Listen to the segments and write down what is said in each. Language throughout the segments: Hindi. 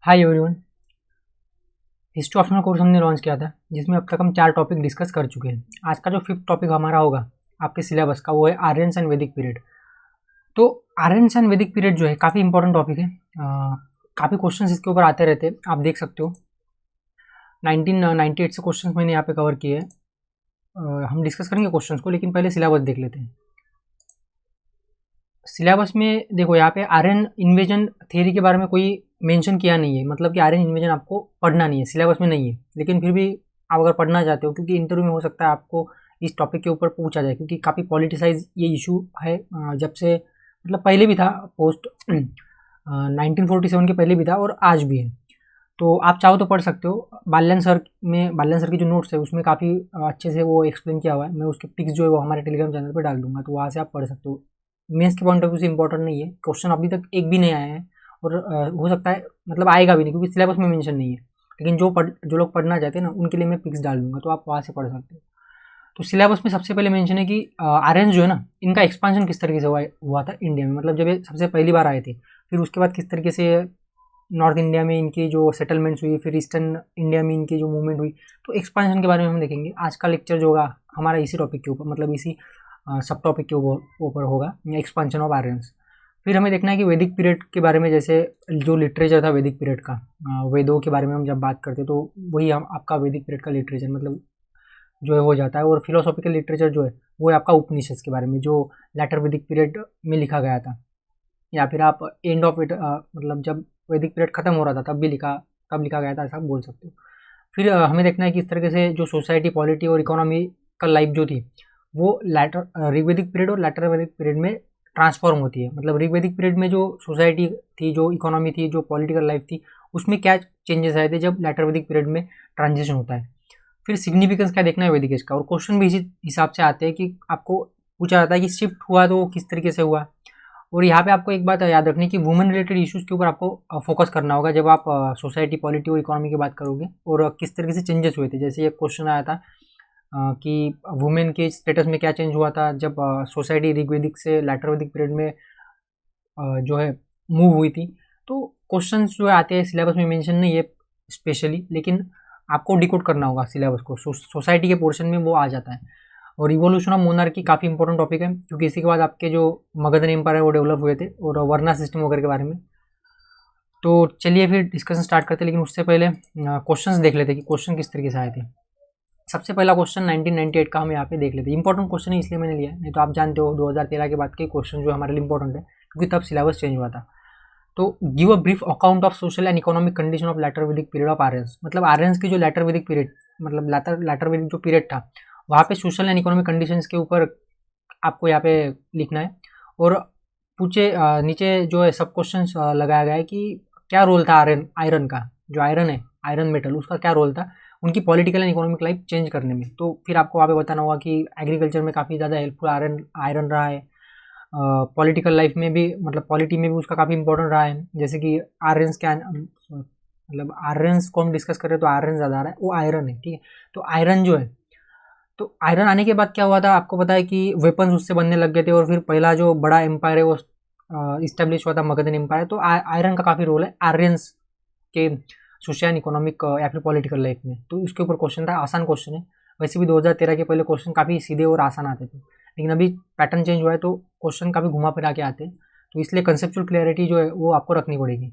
Hi everyone. History optional course हमने लॉन्च किया था जिसमें अब तक हम 4 टॉपिक डिस्कस कर चुके हैं। आज का जो 5th टॉपिक हमारा होगा आपके सिलेबस का वो है आर्यन्स एंड वैदिक पीरियड। तो आर्यन्स एंड वैदिक पीरियड जो है काफ़ी इंपॉर्टेंट टॉपिक है। काफ़ी क्वेश्चंस इसके ऊपर आते रहते हैं, आप देख सकते हो। 1998 से क्वेश्चंस मैंने यहाँ पे कवर किए हैं। हम डिस्कस करेंगे क्वेश्चंस को, लेकिन पहले सिलेबस देख लेते हैं। सिलेबस में देखो, यहाँ पे आर्यन इन्वेजन थ्योरी के बारे में कोई मेंशन किया नहीं है, मतलब कि आर्यन इन्वेजन आपको पढ़ना नहीं है, सिलेबस में नहीं है। लेकिन फिर भी आप अगर पढ़ना चाहते हो, क्योंकि इंटरव्यू में हो सकता है आपको इस टॉपिक के ऊपर पूछा जाए, क्योंकि काफ़ी पॉलिटिसाइज ये इशू है। जब से मतलब पहले भी था, पोस्ट 1947 के पहले भी था और आज भी है। तो आप चाहो तो पढ़ सकते हो। बाल्यान सर की जो नोट्स है उसमें काफ़ी अच्छे से वो एक्सप्लेन किया हुआ है। मैं उसके पिक्स जो है वो हमारे टेलीग्राम चैनल पर डाल दूंगा, तो वहाँ से आप पढ़ सकते हो। मेंस के पॉइंट ऑफ व्यू से इंपॉर्टेंट नहीं है, क्वेश्चन अभी तक एक भी नहीं आया है और हो सकता है मतलब आएगा भी नहीं, क्योंकि सिलेबस में मेंशन नहीं है। लेकिन जो लोग पढ़ना चाहते हैं ना, उनके लिए मैं पिक्स डाल दूंगा, तो आप वहाँ से पढ़ सकते हो। तो सिलेबस में सबसे पहले मेंशन है कि आर्यन्स जो है ना, इनका एक्सपांशन किस तरीके से हुआ था इंडिया में। मतलब जब ये सबसे पहली बार आए थे, फिर उसके बाद किस तरीके से नॉर्थ इंडिया में इनकी जो सेटलमेंट्स हुई, फिर ईस्टर्न इंडिया में इनकी जो मूवमेंट हुई। तो एक्सपांशन के बारे में हम देखेंगे। आज का लेक्चर जो होगा हमारा इसी टॉपिक के ऊपर, मतलब इसी सब टॉपिक के ऊपर होगा, एक्सपांशन ऑफ आर्यन्स। फिर हमें देखना है कि वैदिक पीरियड के बारे में, जैसे जो लिटरेचर था वैदिक पीरियड का, वेदों के बारे में हम जब बात करते हैं तो वही हम आपका वैदिक पीरियड का लिटरेचर मतलब जो है हो जाता है। और फिलोसॉफिकल लिटरेचर जो है वो है आपका उपनिषद के बारे में, जो लेटर वैदिक पीरियड में लिखा गया था, या फिर आप एंड ऑफ इट मतलब जब वैदिक पीरियड खत्म हो रहा था तब लिखा गया था, ऐसा आप बोल सकते हो। फिर हमें देखना है कि इस तरीके से जो सोसाइटी, पॉलिटी और इकोनॉमिकल लाइफ जो थी वो ऋग्वैदिक पीरियड और लेटर वैदिक पीरियड में ट्रांसफॉर्म होती है। मतलब ऋग्वैदिक पीरियड में जो सोसाइटी थी, जो इकोनॉमी थी, जो पॉलिटिकल लाइफ थी, उसमें क्या चेंजेस आए थे जब लेटर वैदिक पीरियड में ट्रांजिशन होता है। फिर सिग्निफिकेंस क्या देखना है वैदिक एज का, और क्वेश्चन भी इसी हिसाब से आते हैं कि आपको पूछा जाता है कि शिफ्ट हुआ तो किस तरीके से हुआ। और यहाँ पे आपको एक बात याद रखनी कि वुमेन रिलेटेड इश्यूज़ के ऊपर आपको फोकस करना होगा जब आप सोसाइटी, पॉलिटी और इकोनॉमी की बात करोगे, और किस तरीके से चेंजेस हुए थे। जैसे ये क्वेश्चन आया था कि वुमेन के स्टेटस में क्या चेंज हुआ था जब सोसाइटी ऋग्वैदिक से लेटर वैदिक पीरियड में जो है मूव हुई थी। तो क्वेश्चंस जो आते हैं सिलेबस में मेंशन नहीं है स्पेशली, लेकिन आपको डिकोड करना होगा सिलेबस को। सोसाइटी के पोर्शन में वो आ जाता है। और इवोल्यूशन ऑफ मोनार्की काफ़ी इंपॉर्टेंट टॉपिक है, क्योंकि इसी के बाद आपके जो मगध एम्पायर है वो डेवलप हुए थे, और वर्ना सिस्टम वगैरह के बारे में। तो चलिए फिर डिस्कशन स्टार्ट करते हैं, लेकिन उससे पहले क्वेश्चंस देख लेते हैं कि क्वेश्चन किस तरीके से आए थे। सबसे पहला क्वेश्चन 1998 का हम यहाँ पे देख लेते हैं। इंपॉर्टेंट क्वेश्चन है इसलिए मैंने लिया, नहीं तो आप जानते हो 2013 के बाद के क्वेश्चन जो हमारे लिए इंपॉर्टेंट है, क्योंकि तब सिलेबस चेंज हुआ था। तो give a brief account of social and economic condition of later वैदिक पीरियड ऑफ आर्यन्स। मतलब आर्यन्स की जो लेटर वैदिक पीरियड, मतलब लेटर वैदिक जो पीरियड था, वहाँ पे सोशल एंड इकोनॉमिक कंडीशंस के ऊपर आपको यहाँ पे लिखना है। और पूछे नीचे जो है सब क्वेश्चन लगाया गया है कि क्या रोल था आयरन का, जो आयरन है, आयरन मेटल, उसका क्या रोल था उनकी political and economic life change करने में। तो फिर आपको वहाँ पे बताना होगा कि एग्रीकल्चर में काफ़ी ज़्यादा हेल्पफुल आयरन रहा है, पॉलिटिकल लाइफ में भी, मतलब पॉलिटी में भी उसका काफ़ी इंपॉर्टेंट रहा है। जैसे कि आर्यन्स क्या, मतलब आर्यन्स को हम डिस्कस करें तो आयरन ज़्यादा आ रहा है, वो आयरन है, ठीक है। तो आयरन जो है, तो आयरन आने के बाद क्या हुआ था, आपको पता है कि वेपन्स उससे बनने लग गए थे, और फिर पहला जो बड़ा एम्पायर है वो इस्टेब्लिश हुआ था, मगधन एम्पायर। तो आयरन का काफ़ी रोल है आर्यन्स के सोशल एंड इकोनॉमिक या फिर पॉलिटिकल लाइफ में। तो इसके ऊपर क्वेश्चन था, आसान क्वेश्चन है। वैसे भी 2013 के पहले क्वेश्चन काफ़ी सीधे और आसान आते थे, लेकिन अभी पैटर्न चेंज हुआ है तो क्वेश्चन काफ़ी घुमा फिरा के आते हैं। तो इसलिए कंसेप्चुअल क्लैरिटी जो है वो आपको रखनी पड़ेगी।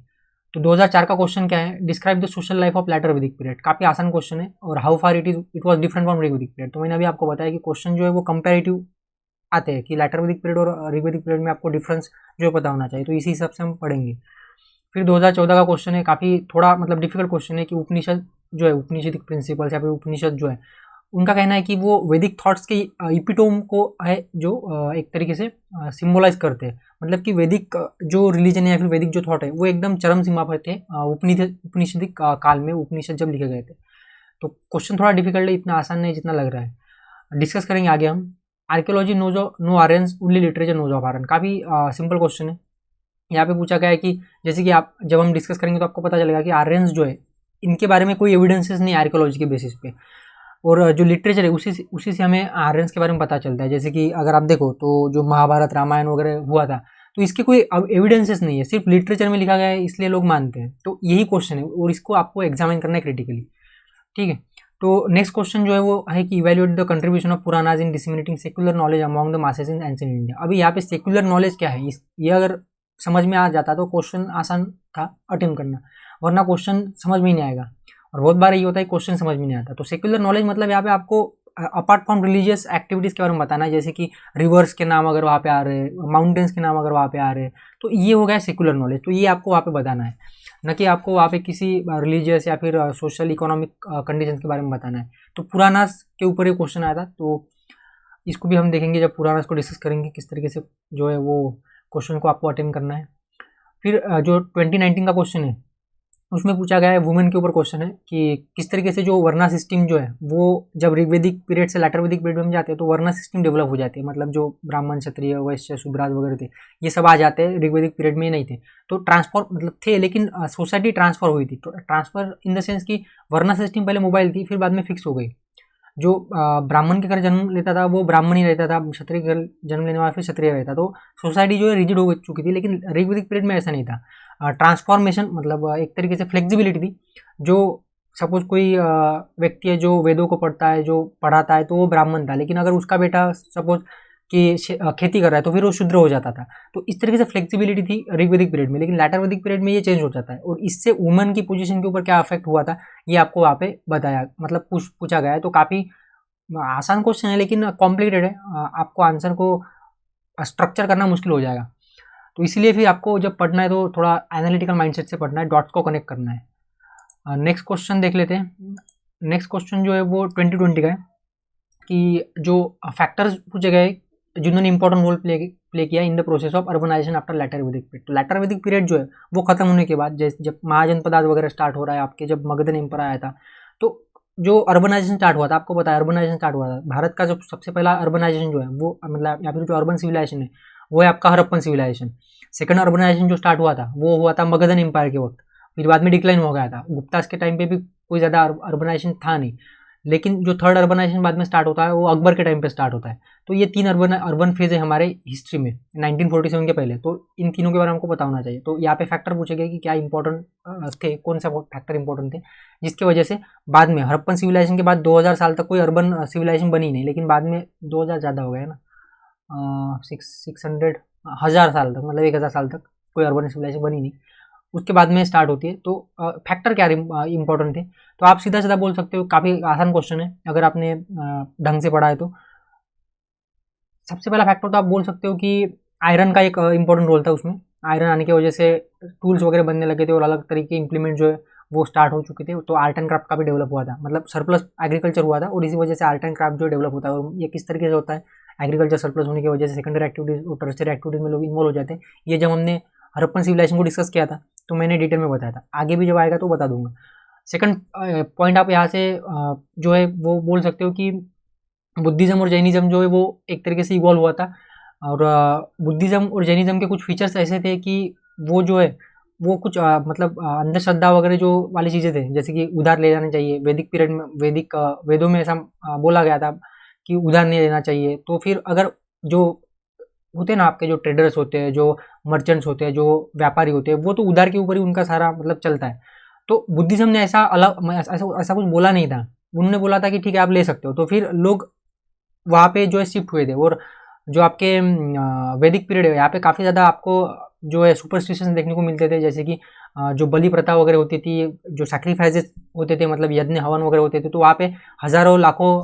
तो 2004 का क्वेश्चन क्या है, describe the social life of later वैदिक पीरियड। काफ़ी आसान क्वेश्चन है, और how far it was different from Rigvedic period. तो मैंने अभी आपको बताया कि क्वेश्चन जो है वो कंपेरेटिव आते हैं, कि लेटर वैदिक पीरियड और ऋग्वैदिक पीरियड में आपको डिफरेंस जो है पता होना चाहिए। तो इसी हिसाब से हम पढ़ेंगे। फिर 2014 का क्वेश्चन है, काफ़ी थोड़ा मतलब डिफिकल्ट क्वेश्चन है, कि उपनिषद जो है, उपनिषदिक प्रिंसिपल्स या फिर उपनिषद जो है, उनका कहना है कि वो वैदिक थॉट्स के इपिटोम को है, जो एक तरीके से सिम्बोलाइज करते हैं। मतलब कि वैदिक जो रिलीजन है या फिर वैदिक जो थॉट है वो एकदम चरम सीमा पर थे उपनिषदिक काल में, उपनिषद जब लिखे गए थे। तो क्वेश्चन थोड़ा डिफिकल्ट है, इतना आसान नहीं जितना लग रहा है। डिस्कस करेंगे आगे हम। Archaeology knows no Aryans, only literature knows of Aryan. काफ़ी सिंपल क्वेश्चन है। यहाँ पे पूछा गया है कि जैसे कि आप जब हम डिस्कस करेंगे तो आपको पता चलेगा कि आर्यन्स जो है, इनके बारे में कोई एविडेंसेस नहीं आर्कियोलॉजी के बेसिस पे, और जो लिटरेचर है उसी से हमें आर्यन्स के बारे में पता चलता है। जैसे कि अगर आप देखो तो जो महाभारत रामायण वगैरह हुआ था, तो इसके कोई एविडेंसेस नहीं है, सिर्फ लिटरेचर में लिखा गया है इसलिए लोग मानते हैं। तो यही क्वेश्चन है और इसको आपको एग्जामिन करना है क्रिटिकली, ठीक है। तो नेक्स्ट क्वेश्चन जो है वो है कि evaluate the contribution of Puranas in disseminating secular knowledge among the masses in ancient India. अभी यहाँ पे सेक्युलर नॉलेज क्या है, ये अगर समझ में आ जाता तो क्वेश्चन आसान था अटेम्प्ट करना, वरना क्वेश्चन समझ में ही नहीं आएगा। और बहुत बार ये होता है क्वेश्चन समझ में नहीं आता। तो सेक्युलर नॉलेज मतलब यहाँ पे आपको अपार्ट फ्रॉम रिलीजियस एक्टिविटीज़ के बारे में बताना है, जैसे कि रिवर्स के नाम अगर वहाँ पे आ रहे हैं, माउंटेन्स के नाम अगर वहाँ पे आ रहे हैं, तो ये हो गया सेक्युलर नॉलेज। तो ये आपको वहाँ पे बताना है, न कि आपको वहाँ पे किसी रिलीजियस या फिर सोशल इकोनॉमिक कंडीशन के बारे में बताना है। तो पुरानास के ऊपर ये क्वेश्चन आया था, तो इसको भी हम देखेंगे जब पुरानास को डिस्कस करेंगे किस तरीके से जो है वो क्वेश्चन को आपको अटेम्प्ट करना है। फिर जो 2019 का क्वेश्चन है उसमें पूछा गया है वुमेन के ऊपर क्वेश्चन है कि किस तरीके से जो वर्ना सिस्टम जो है वो जब ऋग्वेदिक पीरियड से लैटर वैदिक पीरियड में जाते हैं तो वर्ना सिस्टम डेवलप हो जाती है। मतलब जो ब्राह्मण क्षत्रिय वैश्य शूद्राज वगैरह थे ये सब आ जाते हैं, ऋग्वेदिक पीरियड में नहीं थे। तो ट्रांसफर मतलब थे, लेकिन सोसाइटी ट्रांसफर हुई थी। तो ट्रांसफर इन द सेंस कि वर्ना सिस्टम पहले मोबाइल थी, फिर बाद में फिक्स हो गई। जो ब्राह्मण के घर जन्म लेता था वो ब्राह्मण ही रहता था, क्षत्रिय के घर जन्म लेने वाला फिर क्षत्रिय रहता। तो सोसाइटी जो है रिजिड हो चुकी थी, लेकिन ऋग्वेदिक पीरियड में ऐसा नहीं था। ट्रांसफॉर्मेशन मतलब एक तरीके से फ्लेक्सिबिलिटी थी। जो सपोज कोई व्यक्ति है जो वेदों को पढ़ता है, जो पढ़ाता है, तो वो ब्राह्मण था, लेकिन अगर उसका बेटा सपोज कि खेती कर रहा है तो फिर वो शूद्र हो जाता था। तो इस तरीके से फ्लेक्सिबिलिटी थी ऋग्वेदिक पीरियड में, लेकिन लैटर वैदिक पीरियड में ये चेंज हो जाता है। और इससे वुमन की पोजीशन के ऊपर क्या अफेक्ट हुआ था ये आपको वहाँ पे बताया, मतलब पूछा गया है। तो काफ़ी आसान क्वेश्चन है लेकिन कॉम्प्लिकेटेड है, आपको आंसर को स्ट्रक्चर करना मुश्किल हो जाएगा। तो इसलिए फिर आपको जब पढ़ना है तो थोड़ा एनालिटिकल माइंडसेट से पढ़ना है, डॉट्स को कनेक्ट करना है। नेक्स्ट क्वेश्चन देख लेते हैं। नेक्स्ट क्वेश्चन जो है वो 2020 का है कि जो फैक्टर्स पूछे गए जिन्होंने इंपॉर्टेंट रोल प्ले किया in the process of urbanisation after later Vedic period. तो लैटर वैदिक पीरियड जो है वो खत्म होने के बाद जैसे जब महाजनपदाज वगैरह स्टार्ट हो रहा है आपके, जब मगध एम्पायर आया था, तो जो अर्बनाइजेशन स्टार्ट हुआ था, आपको पता है अर्बनाइजेशन स्टार्ट हुआ था भारत का जो सबसे पहला अर्बनाइजेशन जो है वो मतलब या फिर जो अर्बन सिविलाइजेशन है वो है आपका हड़प्पन सिविलाइजेशन। सेकंड अर्बनाइजेशन जो स्टार्ट हुआ था वो हुआ था मगधन एम्पायर के वक्त, फिर बाद में डिक्लाइन हो गया था। गुप्तास के टाइम पे भी कोई ज़्यादा अर्बनाइजेशन था नहीं, लेकिन जो थर्ड अर्बनाइजेशन बाद में स्टार्ट होता है वो अकबर के टाइम पे स्टार्ट होता है। तो ये तीन अर्बन फेज है हमारे हिस्ट्री में 1947 के पहले। तो इन तीनों के बारे में हमको पता होना चाहिए। तो यहाँ पे फैक्टर पूछे गए कि क्या इंपॉर्टेंट थे, कौन सा फैक्टर इंपॉर्टेंट थे जिसकी वजह से बाद में हड़प्पन सिविलाइजेशन के बाद 2000 साल तक कोई अर्बन सिविलाइजेशन बनी नहीं, लेकिन बाद में 2000 ज़्यादा हो गया ना, 600 1000 साल तक, मतलब 1000 साल तक कोई अर्बन सिविलाइजेशन बनी नहीं, उसके बाद में स्टार्ट होती है। तो फैक्टर क्या इंपॉर्टेंट थे, तो आप सीधा सीधा बोल सकते हो। काफ़ी आसान क्वेश्चन है अगर आपने ढंग से पढ़ा है तो। सबसे पहला फैक्टर तो आप बोल सकते हो कि आयरन का एक इंपॉर्टेंट रोल था उसमें। आयरन आने की वजह से टूल्स वगैरह बनने लगे थे और अलग तरीके इम्प्लीमेंट जो है वो स्टार्ट हो चुके थे। तो आर्ट एंड क्राफ्ट का भी डेवलप हुआ था, मतलब सरप्लस एग्रीकल्चर हुआ था और इसी वजह से आर्ट एंड क्राफ्ट जो डेवलप होता है। और ये किस तरीके से होता है, एग्रीकल्चर सरप्लस होने की वजह से सेकेंडरी एक्टिविटीज़ और टर्शियरी एक्टिविटीज़ में लोग इन्वॉल्व हो जाते हैं। ये जब हमने हड़प्पन सिविलाइजेशन को डिस्कस किया था तो मैंने डिटेल में बताया था, आगे भी जब आएगा तो बता दूंगा। सेकंड पॉइंट आप यहाँ से जो है वो बोल सकते हो कि बुद्धिज़्म और जैनिज़्म जो है वो एक तरीके से इवॉल्व हुआ था। और बुद्धिज़्म और जैनिज़्म के कुछ फीचर्स ऐसे थे कि वो जो है वो कुछ मतलब अंधश्रद्धा वगैरह जो वाली चीज़ें थे, जैसे कि उधार ले जाना चाहिए। वैदिक पीरियड में वेदों में ऐसा बोला गया था कि उधार नहीं लेना चाहिए। तो फिर अगर जो होते हैं ना आपके जो ट्रेडर्स होते हैं, जो मर्चेंट्स होते हैं, जो व्यापारी होते हैं, वो तो उधार के ऊपर ही उनका सारा मतलब चलता है। तो बुद्धिज़्म ने ऐसा अलग ऐसा कुछ बोला नहीं था, उन्होंने बोला था कि ठीक है आप ले सकते हो। तो फिर लोग वहाँ पे जो है शिफ्ट हुए थे। और जो आपके वैदिक पीरियड है यहाँ पे काफ़ी ज़्यादा आपको जो है सुपरस्टिशन देखने को मिलते थे, जैसे कि जो बलि प्रथा वगैरह होती थी, जो सैक्रिफाइसेस होते थे, मतलब यज्ञ हवन वगैरह होते थे, तो वहाँ पे हज़ारों लाखों,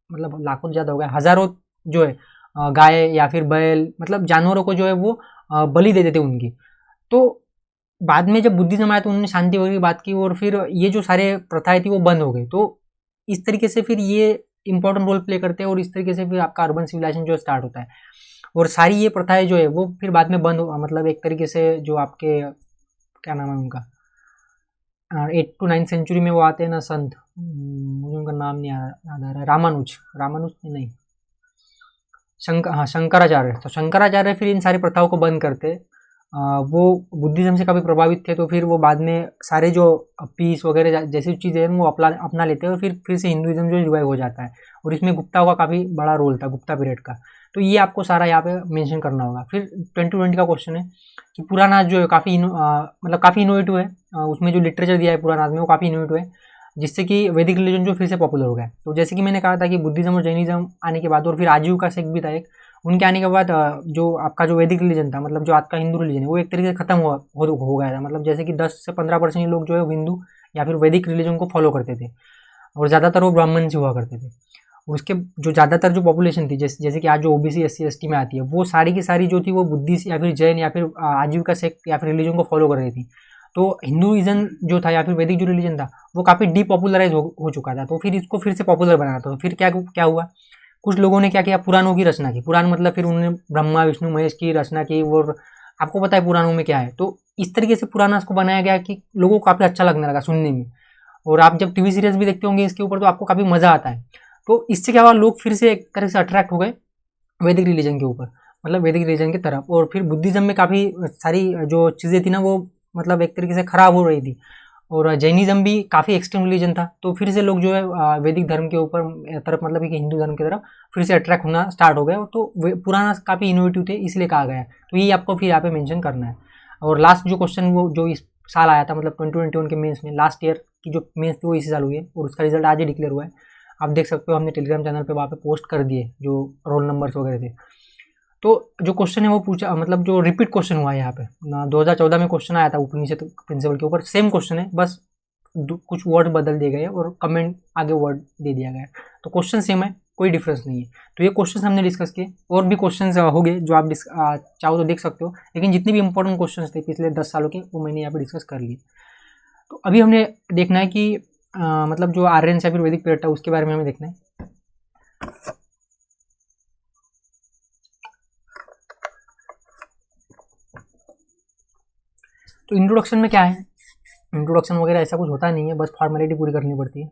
मतलब लाखों ज़्यादा हो गया, हज़ारों जो है गाय या फिर बैल, मतलब जानवरों को जो है वो बलि देते थे उनकी। तो बाद में जब बुद्धिज्म आया तो उन्होंने शांति वगैरह की बात की और फिर ये जो सारे प्रथाएं थी वो बंद हो गई। तो इस तरीके से फिर ये इंपॉर्टेंट रोल प्ले करते हैं और इस तरीके से फिर आपका अर्बन सिविलाइजेशन जो स्टार्ट होता है। और सारी ये प्रथाएं जो है वो फिर बाद में बंद हो, मतलब एक तरीके से जो आपके क्या नाम है उनका 8 to 9 सेंचुरी में वो आते हैं ना संत, मुझे उनका नाम नहीं याद आ रहा है, रामानुज नहीं, शंकराचार्य। तो शंकराचार्य फिर इन सारी प्रथाओं को बंद करते वो बुद्धिज़्म से काफ़ी प्रभावित थे, तो फिर वो बाद में सारे जो पीस वगैरह जैसी चीज़ें हैं वो अपना लेते हैं और फिर से हिंदुज़्म जो रिवाइव हो जाता है। और इसमें गुप्ता का काफ़ी बड़ा रोल था, गुप्ता पीरियड का। तो ये आपको सारा यहाँ पे मेंशन करना होगा। फिर 2020 का क्वेश्चन है कि पुरानाथ जो है काफ़ी मतलब काफ़ी इनोवेटिव है। उसमें जो लिटरेचर दिया है पुरानाथ में वो काफ़ी इनोवेटिव है, जिससे कि वैदिक रिलीजन जो फिर से पॉपुलर हो गया। तो जैसे कि मैंने कहा था कि बुद्धिज़्म और जैनिज़्म आने के बाद और फिर आजीविका सेक्ट भी था एक, उनके आने के बाद जो आपका जो वैदिक रिलीजन था, मतलब जो आज का हिंदू रिलीजन है, वो एक तरीके से खत्म हो गया था। मतलब जैसे कि 10 से 15% लोग जो है हिंदू या फिर वैदिक रिलीजन को फॉलो करते थे और ज़्यादातर वो ब्राह्मण से हुआ करते थे। और उसके जो ज़्यादातर जो पॉपुलेशन थी, जैसे कि आज जो ओबीसी एससी एसटी में आती है, वो सारी की सारी जो थी वो बुद्धिस्ट या फिर जैन या फिर आजीविका सेक्ट या फिर रिलीजन को फॉलो कर रही थी। तो हिंदुइज्म जो था या फिर वैदिक जो रिलीजन था वो काफ़ी डीपॉपुलराइज हो चुका था। तो फिर इसको फिर से पॉपुलर बनाना था। तो फिर क्या हुआ, कुछ लोगों ने क्या किया, पुराणों की रचना की। पुराण मतलब फिर उन्होंने ब्रह्मा विष्णु महेश की रचना की। और आपको पता है पुराणों में क्या है, तो इस तरीके से पुराना को बनाया गया कि लोगों को काफ़ी अच्छा लगने लगा सुनने में। और आप जब टीवी सीरीज भी देखते होंगे इसके ऊपर तो आपको काफ़ी मज़ा आता है। तो इससे क्या हुआ, लोग फिर से एक तरह से अट्रैक्ट हो गए वैदिक रिलीजन के ऊपर, मतलब वैदिक रिलीजन की तरफ। और फिर बुद्धिज़्म में काफ़ी सारी जो चीज़ें थी ना वो मतलब एक तरीके से ख़राब हो रही थी। और जैनिज़्म भी काफ़ी एक्सट्रीम रिलीजन था। तो फिर से लोग जो है वैदिक धर्म के ऊपर तरफ, मतलब कि हिंदू धर्म की तरफ फिर से अट्रैक्ट होना स्टार्ट हो गए। तो पुराना काफ़ी इनोवेटिव थे इसलिए कहा गया है। तो ये आपको फिर यहाँ पे मेंशन करना है। और लास्ट जो क्वेश्चन वो जो इस साल आया था, मतलब 2021 के मेंस में, लास्ट ईयर की जो मेंस थी वो इसी साल हुई है और उसका रिजल्ट आज ही डिक्लेयर हुआ है। आप देख सकते हो, हमने टेलीग्राम चैनल पे वहाँ पे पोस्ट कर दिए जो रोल नंबर्स वगैरह थे। तो जो क्वेश्चन है वो पूछा, मतलब जो रिपीट क्वेश्चन हुआ है यहाँ पे 2014 में क्वेश्चन आया था उपनिषद प्रिंसिपल के ऊपर, सेम क्वेश्चन है, बस कुछ वर्ड बदल दिए गए और कमेंट आगे वर्ड दे दिया गया है। तो क्वेश्चन सेम है, कोई डिफरेंस नहीं है। तो ये क्वेश्चन हमने डिस्कस किए। और भी क्वेश्चन हो गए जो आप चाहो तो देख सकते हो, लेकिन जितने भी इंपॉर्टेंट क्वेश्चन थे पिछले 10 सालों के वो मैंने यहाँ पे डिस्कस कर लिए। तो अभी हमने देखना है कि मतलब जो आर्यन या फिर वैदिक पीरियड था उसके बारे में हमें देखना है। तो इंट्रोडक्शन में क्या है, इंट्रोडक्शन वगैरह ऐसा कुछ होता नहीं है, बस फॉर्मेलिटी पूरी करनी पड़ती है।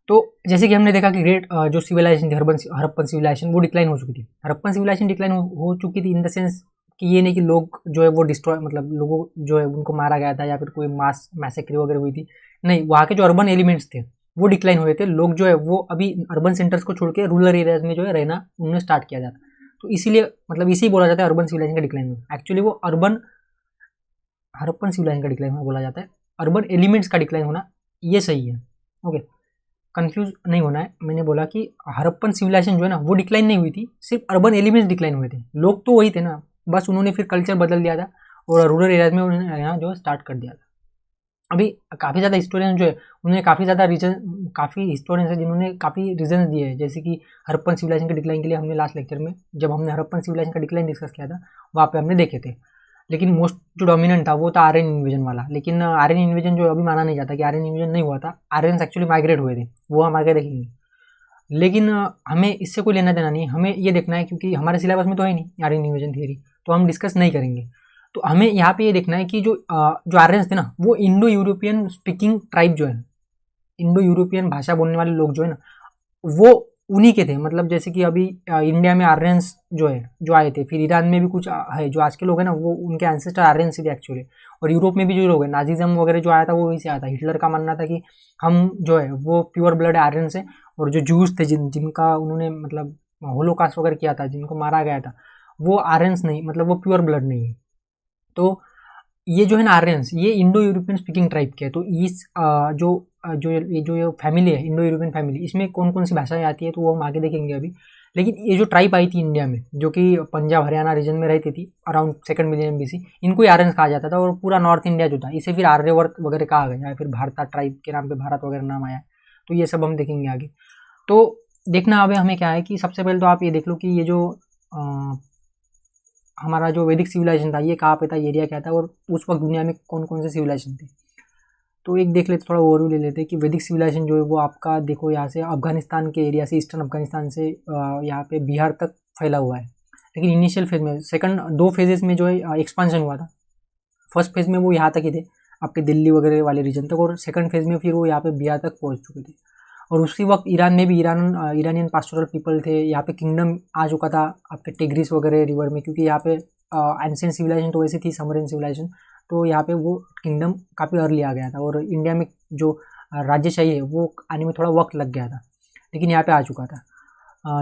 तो जैसे कि हमने देखा कि ग्रेट जो सिविलाइजेशन थी, हड़प्पन सिविलाइजेशन, वो डिक्लाइन हो चुकी थी। हड़प्पन सिविलाइजेशन डिक्लाइन हो चुकी थी इन द सेंस कि ये नहीं कि लोग जो है वो डिस्ट्रॉय, मतलब लोगों जो है उनको मारा गया था या फिर कोई मैसेक्री वगैरह हुई थी, नहीं। वहाँ के जो अर्बन एलिमेंट्स थे वो डिक्लाइन हुए थे। लोग जो है वो अभी अर्बन सेंटर्स को छोड़ के रूरल एरियाज में जो है रहना उन्होंने स्टार्ट किया जाता। तो इसीलिए मतलब इसी बोला जाता है अर्बन सिविलाइजेशन का डिक्लाइन हुआ। एक्चुअली वो हड़प्पन सिविलाइजेशन का डिक्लाइन होना बोला जाता है, अर्बन एलिमेंट्स का डिक्लाइन होना ये सही है। ओके, कंफ्यूज नहीं होना है। मैंने बोला कि हड़प्पन सिविलाइजेशन जो है ना वो डिक्लाइन नहीं हुई थी, सिर्फ अर्बन एलिमेंट्स डिक्लाइन हुए थे। लोग तो वही थे ना, बस उन्होंने फिर कल्चर बदल दिया था और रूरल एरियाज में उन्होंने रहना जो स्टार्ट कर दिया था। अभी काफ़ी ज़्यादा हिस्टोरियन जो है उन्होंने काफ़ी ज़्यादा रीजन, काफ़ी हिस्टोरियंस है जिन्होंने काफ़ी रीजन दिए हैं। जैसे कि हड़प्पन सिविलाइजेशन के डिक्लाइन के लिए हमने लास्ट लेक्चर में जब हमने हड़प्पन सिविलाइजेशन का डिक्लाइन डिस्कस किया था वहाँ पे हमने देखे थे। लेकिन मोस्ट जो डोमिनेंट था वो था आर्यन इन्वेजन वाला। लेकिन आर्यन इन्वेजन जो अभी माना नहीं जाता कि आर्यन इन्वेजन नहीं हुआ था, आर्यंस एक्चुअली माइग्रेट हुए थे, वो हम आगे देखेंगे। लेकिन हमें इससे कोई लेना देना नहीं है, हमें ये देखना है क्योंकि हमारे सिलेबस में तो है नहीं आर्यन इन्वेजन थियरी, तो हम डिस्कस नहीं करेंगे। तो हमें यहाँ पे ये देखना है कि जो आर्यंस थे ना वो इंडो यूरोपियन स्पीकिंग ट्राइब जो है, इंडो यूरोपियन भाषा बोलने वाले लोग जो है ना वो उन्हीं के थे। मतलब जैसे कि अभी इंडिया में आर्यंस जो है जो आए थे, फिर ईरान में भी कुछ है जो आज के लोग हैं ना वो उनके एंसेस्टर आर्यंस थे एक्चुअली। और यूरोप में भी जो लोग हैं, नाजिज्म वगैरह जो आया था वो वहीं से आया था। हिटलर का मानना था कि हम जो है वो प्योर ब्लड आर्यंस है। और जो जूस थे जिनका उन्होंने मतलब होलोकास्ट वगैरह किया था, जिनको मारा गया था, वो आर्यंस नहीं, मतलब वो प्योर ब्लड नहीं है। तो ये जो है ना आर्यंस, ये इंडो यूरोपियन स्पीकिंग ट्राइब के है। तो इस जो फैमिली है इंडो यूरोपियन फैमिली, इसमें कौन कौन सी भाषाएं आती है तो वो हम आगे देखेंगे अभी। लेकिन ये जो ट्राइब आई थी इंडिया में जो कि पंजाब हरियाणा रीजन में रहती थी अराउंड 2nd मिलियन BC, इनको ही आर्यंस कहा जाता था। और पूरा नॉर्थ इंडिया जो था इसे फिर आर्यवर्त वगैरह कहा गया, या फिर भारता ट्राइब के नाम पे भारत वगैरह नाम आया। तो ये सब हम देखेंगे आगे। तो देखना अब हमें क्या है कि सबसे पहले तो आप ये देख लो कि ये जो हमारा जो वैदिक सिविलाइजेशन था ये कहाँ पे था, एरिया क्या था, और उस वक्त दुनिया में कौन कौन से सिविलाइजेशन थे। तो एक देख लेते, थोड़ा ओवरव्यू ले लेते हैं कि वैदिक सिविलाइजेशन जो है वो आपका देखो यहाँ से अफगानिस्तान के एरिया से, ईस्टर्न अफगानिस्तान से यहाँ पे बिहार तक फैला हुआ है। लेकिन इनिशियल फेज में सेकंड 2 फेजेस में जो है एक्सपांशन हुआ था। फर्स्ट फेज में वो यहाँ तक ही थे आपके दिल्ली वगैरह वाले रीजन तक, और सेकंड फेज में फिर वो यहाँ पे बिहार तक पहुँच चुके थे। और उसी वक्त ईरान में भी इरानियन पास्टोरल पीपल थे। यहाँ पे किंगडम आ चुका था आपके टिग्रिस वगैरह रिवर में, क्योंकि यहाँ पे एंशिएंट सिविलाइजेशन तो वैसे थी, समरियन सिविलाइजेशन, तो यहाँ पे वो किंगडम काफ़ी अर्ली आ गया था और इंडिया में जो राज्यशाही है वो आने में थोड़ा वक्त लग गया था, लेकिन यहाँ पे आ चुका था।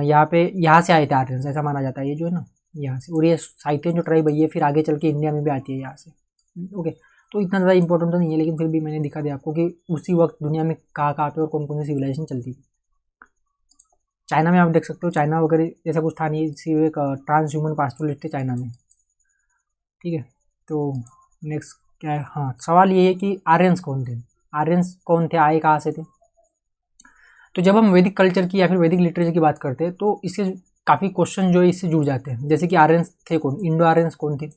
यहाँ से आए थे आर्यंस, ऐसा माना जाता है ये जो है ना, यहाँ से। और ये साइटियन जो ट्राइब है ये फिर आगे चल के इंडिया में भी आती है यहाँ से। ओके, तो इतना ज़्यादा इंपॉर्टेंट तो नहीं है, लेकिन फिर भी मैंने दिखा दिया आपको कि उसी वक्त दुनिया में कहाँ कहाँ पे और कौन कौन सी सिविलाइजेशन चलती थी। चाइना में आप देख सकते हो, चाइना वगैरह ऐसा कुछ था नहीं, सिर्फ एक ट्रांस ह्यूमन पास्टोरलिस्ट थे चाइना में। ठीक है, तो नेक्स्ट क्या है, हाँ सवाल ये है कि आर्यंस कौन थे, आर्यंस कौन थे, आए कहाँ से थे। तो जब हम वैदिक कल्चर की या फिर वैदिक लिटरेचर की बात करते हैं तो इससे काफ़ी क्वेश्चन जो है इससे जुड़ जाते हैं, जैसे कि आर्यंस थे कौन, इंडो आर्यंस कौन थे,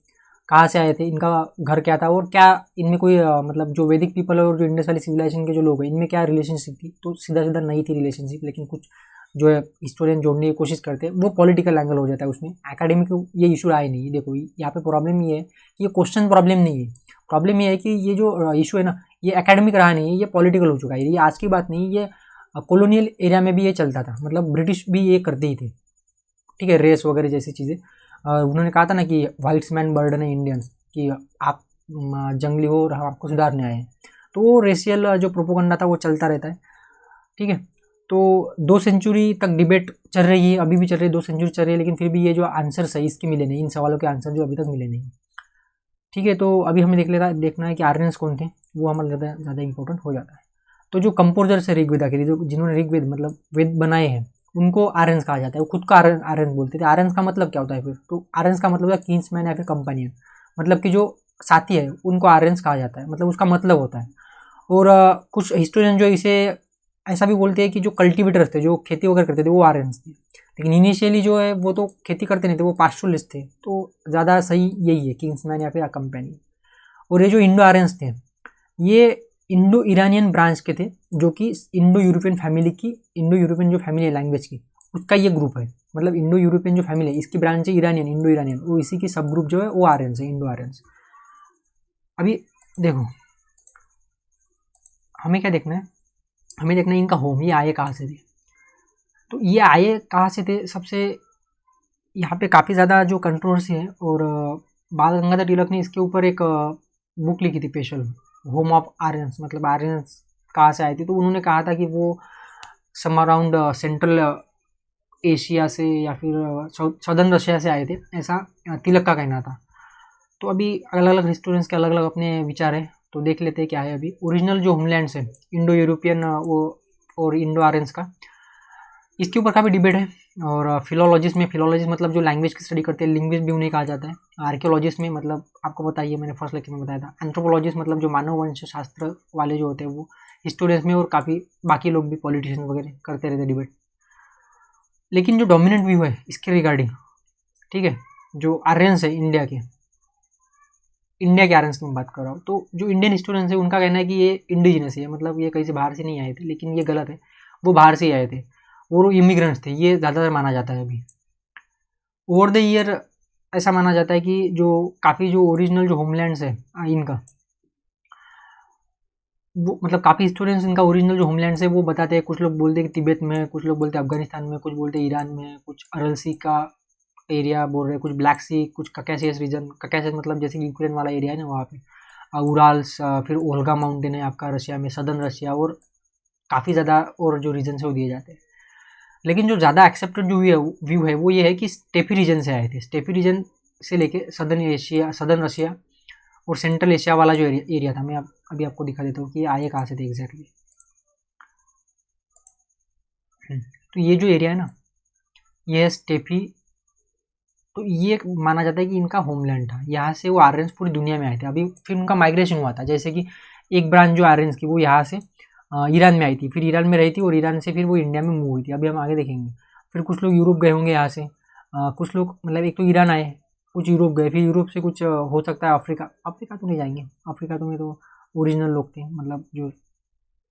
कहाँ से आए थे, इनका घर क्या था, और क्या इनमें कोई मतलब जो वैदिक पीपल है और जो इंडस वाली सिविलाइजेशन के जो लोग हैं इनमें क्या रिलेशनशिप थी। तो सीधा सीधा नहीं थी रिलेशनशिप, लेकिन कुछ जो है हिस्टोरियन जोड़ने की कोशिश करते हैं, वो पॉलिटिकल एंगल हो जाता है उसमें, एकेडमिक ये इशू आए नहीं। देखो यहाँ पे प्रॉब्लम ये है कि ये क्वेश्चन प्रॉब्लम नहीं है, प्रॉब्लम ये है कि ये जो इशू है ना ये एकेडमिक रहा नहीं है, ये पॉलिटिकल हो चुका है। ये आज की बात नहीं, ये कॉलोनियल एरिया में भी ये चलता था, मतलब ब्रिटिश भी ये करते ही थे। ठीक है, रेस वगैरह जैसी चीज़ें, उन्होंने कहा था ना कि वाइट्स मैन बर्डन है इंडियंस, कि आप जंगली हो और हम आपको सुधारने आए हैं। तो वो रेशियल जो प्रोपोगंडा था वो चलता रहता है। ठीक है, तो 2 सेंचुरी तक डिबेट चल रही है, अभी भी चल रही है, 2 सेंचुरी चल रही है, लेकिन फिर भी ये जो आंसर है इसके मिले नहीं, इन सवालों के आंसर जो अभी तक मिले नहीं। ठीक है, तो अभी हमें देखना है कि आर्यंस कौन थे, वो हमारे ज़्यादा इंपॉर्टेंट हो जाता है। तो जो कंपोजर्स है ऋग्वेदा के, जो जिन्होंने ऋग्वेद मतलब वेद बनाए हैं उनको आर्यंस कहा जाता है। वो खुद को आर्यंस बोलते थे। आर्यंस का मतलब क्या होता है फिर, तो आर्यंस का मतलब है किंग्समैन या फिर कंपेनियन, मतलब कि जो साथी है उनको आर्यंस कहा जाता है, मतलब उसका मतलब होता है। और कुछ हिस्टोरियन जो इसे ऐसा भी बोलते हैं कि जो कल्टिवेटर्स थे, जो खेती वगैरह करते थे, वो आर्यंस थे। लेकिन इनिशियली जो है वो तो खेती करते नहीं थे, वो पास्टोरलिस्ट थे। तो ज़्यादा सही यही है, किंग्समैन या फिर कंपेनियन। और ये जो इंडो आर्यंस थे ये इंडो ईरानियन ब्रांच के थे, जो कि इंडो यूरोपियन फैमिली की, इंडो यूरोपियन जो फैमिली है लैंग्वेज की उसका ये ग्रुप है। मतलब इंडो यूरोपियन जो फैमिली है इसकी ब्रांच है ईरानियन, इंडो ईरानियन, वो इसी की सब ग्रुप जो है वो आर्यंस है, इंडो आर्यंस। अभी देखो हमें क्या देखना है, हमें देखना है इनका होम, ये आए कहाँ से थे। तो ये आए कहाँ से थे, सबसे यहाँ पे काफ़ी ज़्यादा जो कंट्रोवर्सी है, और बाल गंगाधर तिलक ने इसके ऊपर एक बुक लिखी थी स्पेशल, होम ऑफ आर्यंस, मतलब आर्यंस कहाँ से आए थे। तो उन्होंने कहा था कि वो सम अराउंड सेंट्रल एशिया से या फिर सदर्न रशिया से आए थे, ऐसा तिलक का कहना था। तो अभी अलग अलग हिस्टोरियंस के अलग अलग अपने विचार है, तो देख लेते हैं क्या है। अभी ओरिजिनल जो होमलैंड्स है इंडो यूरोपियन वो और इंडो आर्यंस का, इसके ऊपर काफ़ी डिबेट है। और फिलोलॉजिस्ट मतलब जो लैंग्वेज की स्टडी करते हैं, लिंग्विस्ट भी उन्हें कहा जाता है। आर्कियोलॉजिस्ट में मतलब आपको बताइए, मैंने फर्स्ट लेक्चर में बताया था। एंथ्रोपोलॉजिस्ट मतलब जो मानव वंश शास्त्र वाले जो होते हैं वो हिस्टोरियंस में, और काफ़ी बाकी लोग भी पॉलिटिशियन वगैरह करते रहते डिबेट। लेकिन जो डोमिनेंट व्यू है इसके रिगार्डिंग, ठीक है, जो आर्यंस है इंडिया के आर्यंस की मैं बात कर रहा हूँ, तो जो इंडियन हिस्टोरियंस है उनका कहना है कि ये इंडिजिनस है, मतलब ये कहीं से बाहर से नहीं आए थे, लेकिन ये गलत है, वो बाहर से ही आए थे और वो इमिग्रेंट्स थे, ये ज़्यादातर माना जाता है। अभी ओवर द ईयर ऐसा माना जाता है कि जो काफ़ी जो ओरिजिनल जो होमलैंड्स है इनका, वो मतलब काफ़ी हिस्टोरियंस इनका ओरिजिनल जो होमलैंड्स है वो बताते हैं। कुछ लोग बोलते हैं कि तिब्बत में, कुछ लोग बोलते हैं अफगानिस्तान में, कुछ बोलते हैं ईरान में, कुछ अरल सी का एरिया बोल रहे हैं, कुछ ब्लैक सी, कुछ ककेशियस रीजन, ककेशियस मतलब जैसे यूक्रेन वाला एरिया है ना वहाँ पे, उराल्स, फिर ओल्गा माउंटेन है आपका रशिया में, सदर्न रशिया, और काफ़ी ज़्यादा और जो रीजन है वो दिए जाते हैं। लेकिन जो ज़्यादा एक्सेप्टेड जो व्यू है वो ये है कि स्टेपी रीजन से आए थे। स्टेपी रीजन से लेके सदर्न एशिया, सदर्न रशिया और सेंट्रल एशिया वाला जो एरिया था, मैं अभी आपको दिखा देता हूँ कि ये आए कहाँ से थे एग्जैक्टली। तो ये जो एरिया है ना ये है स्टेपी, तो ये माना जाता है कि इनका होमलैंड था, यहाँ से वो आर्यंस पूरी दुनिया में आए थे। अभी फिर उनका माइग्रेशन हुआ था, जैसे कि एक ब्रांच जो आर्यंस की वो यहाँ से ईरान में आई थी, फिर ईरान में रही थी, और ईरान से फिर वो इंडिया में मूव हुई थी। अभी हम आगे देखेंगे। फिर कुछ लोग यूरोप गए होंगे यहाँ से, कुछ लोग मतलब एक तो ईरान आए, कुछ यूरोप गए, फिर यूरोप से कुछ हो सकता है अफ्रीका तो नहीं जाएंगे, अफ्रीका तो में तो ओरिजिनल लोग थे, मतलब जो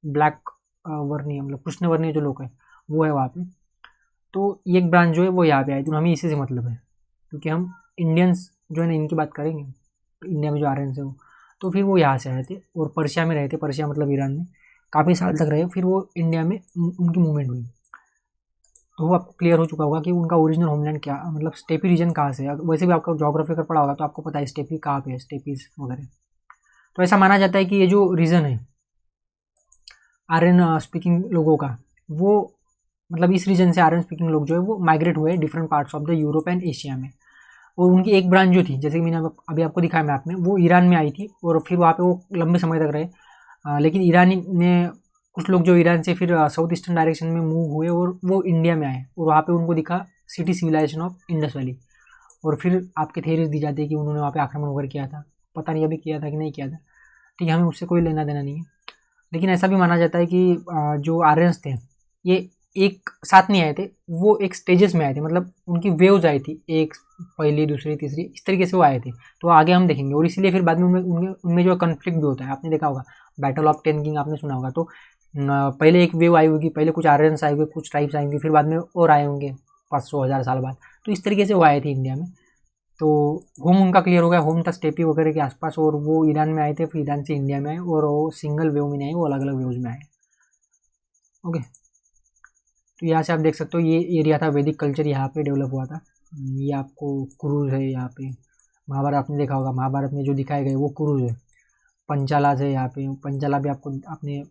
ब्लैक वर्णीय मतलब कृष्णवर्णीय जो लोग हैं वो है वहाँ पे। तो एक ब्रांच जो है वो यहाँ पे आई, तो हमें इसी से मतलब है, क्योंकि हम इंडियंस जो है ना इनकी बात करेंगे, इंडिया में जो आर्यंस है वो, तो फिर वो यहाँ से आए थे और पर्शिया में रहे थे, पर्शिया मतलब ईरान में काफ़ी साल तक रहे, फिर वो इंडिया में उनकी मूवमेंट हुई। तो वो आपको क्लियर हो चुका होगा कि उनका ओरिजिनल होमलैंड क्या, मतलब स्टेपी रीजन कहाँ से है। वैसे भी आपका ज्योग्राफी अगर पढ़ा होगा तो आपको पता है स्टेपी कहाँ पे है, स्टेपीज वगैरह। तो ऐसा माना जाता है कि ये जो रीजन है आर्यन स्पीकिंग लोगों का, वो मतलब इस रीजन से आर्यन स्पीकिंग लोग जो है वो माइग्रेट हुए different parts of the Europe and Asia में। और उनकी एक ब्रांच जो थी, जैसे कि मैंने अभी आपको दिखाया मैप में, वो ईरान में आई थी और फिर वहाँ पे वो लंबे समय तक रहे। लेकिन ईरानी ने कुछ लोग जो ईरान से फिर साउथ ईस्टर्न डायरेक्शन में मूव हुए और वो इंडिया में आए और वहाँ पे उनको दिखा city civilisation of Indus valley. और फिर आपके थेरीज दी जाती है कि उन्होंने वहाँ पे आक्रमण वगैरह किया था, पता नहीं अभी किया था कि नहीं किया था, ठीक है, हमें उससे कोई लेना देना नहीं है। लेकिन ऐसा भी माना जाता है कि जो आर्यंस थे ये एक साथ नहीं आए थे, वो एक स्टेजेस में आए थे, मतलब उनकी वेव्स आई थी, एक पहली दूसरी तीसरी इस तरीके से वो आए थे। तो आगे हम देखेंगे और इसीलिए फिर बाद में उनमें जो कन्फ्लिक्ट भी होता है, आपने देखा होगा बैटल ऑफ टेन किंग आपने सुना होगा। तो पहले एक वेव आई होगी, पहले कुछ आर्यंस आए होंगे, कुछ ट्राइब्स आएंगे, फिर बाद में और आए होंगे 500 1000 साल बाद। तो इस तरीके से वो आए थे इंडिया में। तो होम उनका क्लियर हो गया, होम था स्टेपी वगैरह के आसपास और वो ईरान में आए थे, फिर ईरान से इंडिया में आए और वो सिंगल वेव में नहीं आए, वो अलग अलग वेव्स में आए। ओके, तो यहाँ से आप देख सकते हो ये एरिया था, वैदिक कल्चर यहाँ पे डेवलप हुआ था। ये आपको कुरुज है यहाँ पे, महाभारत आपने देखा होगा, महाभारत में जो दिखाए गए वो कुरुज है। पंचालाज है यहाँ पे, पंचाला भी आपको आपने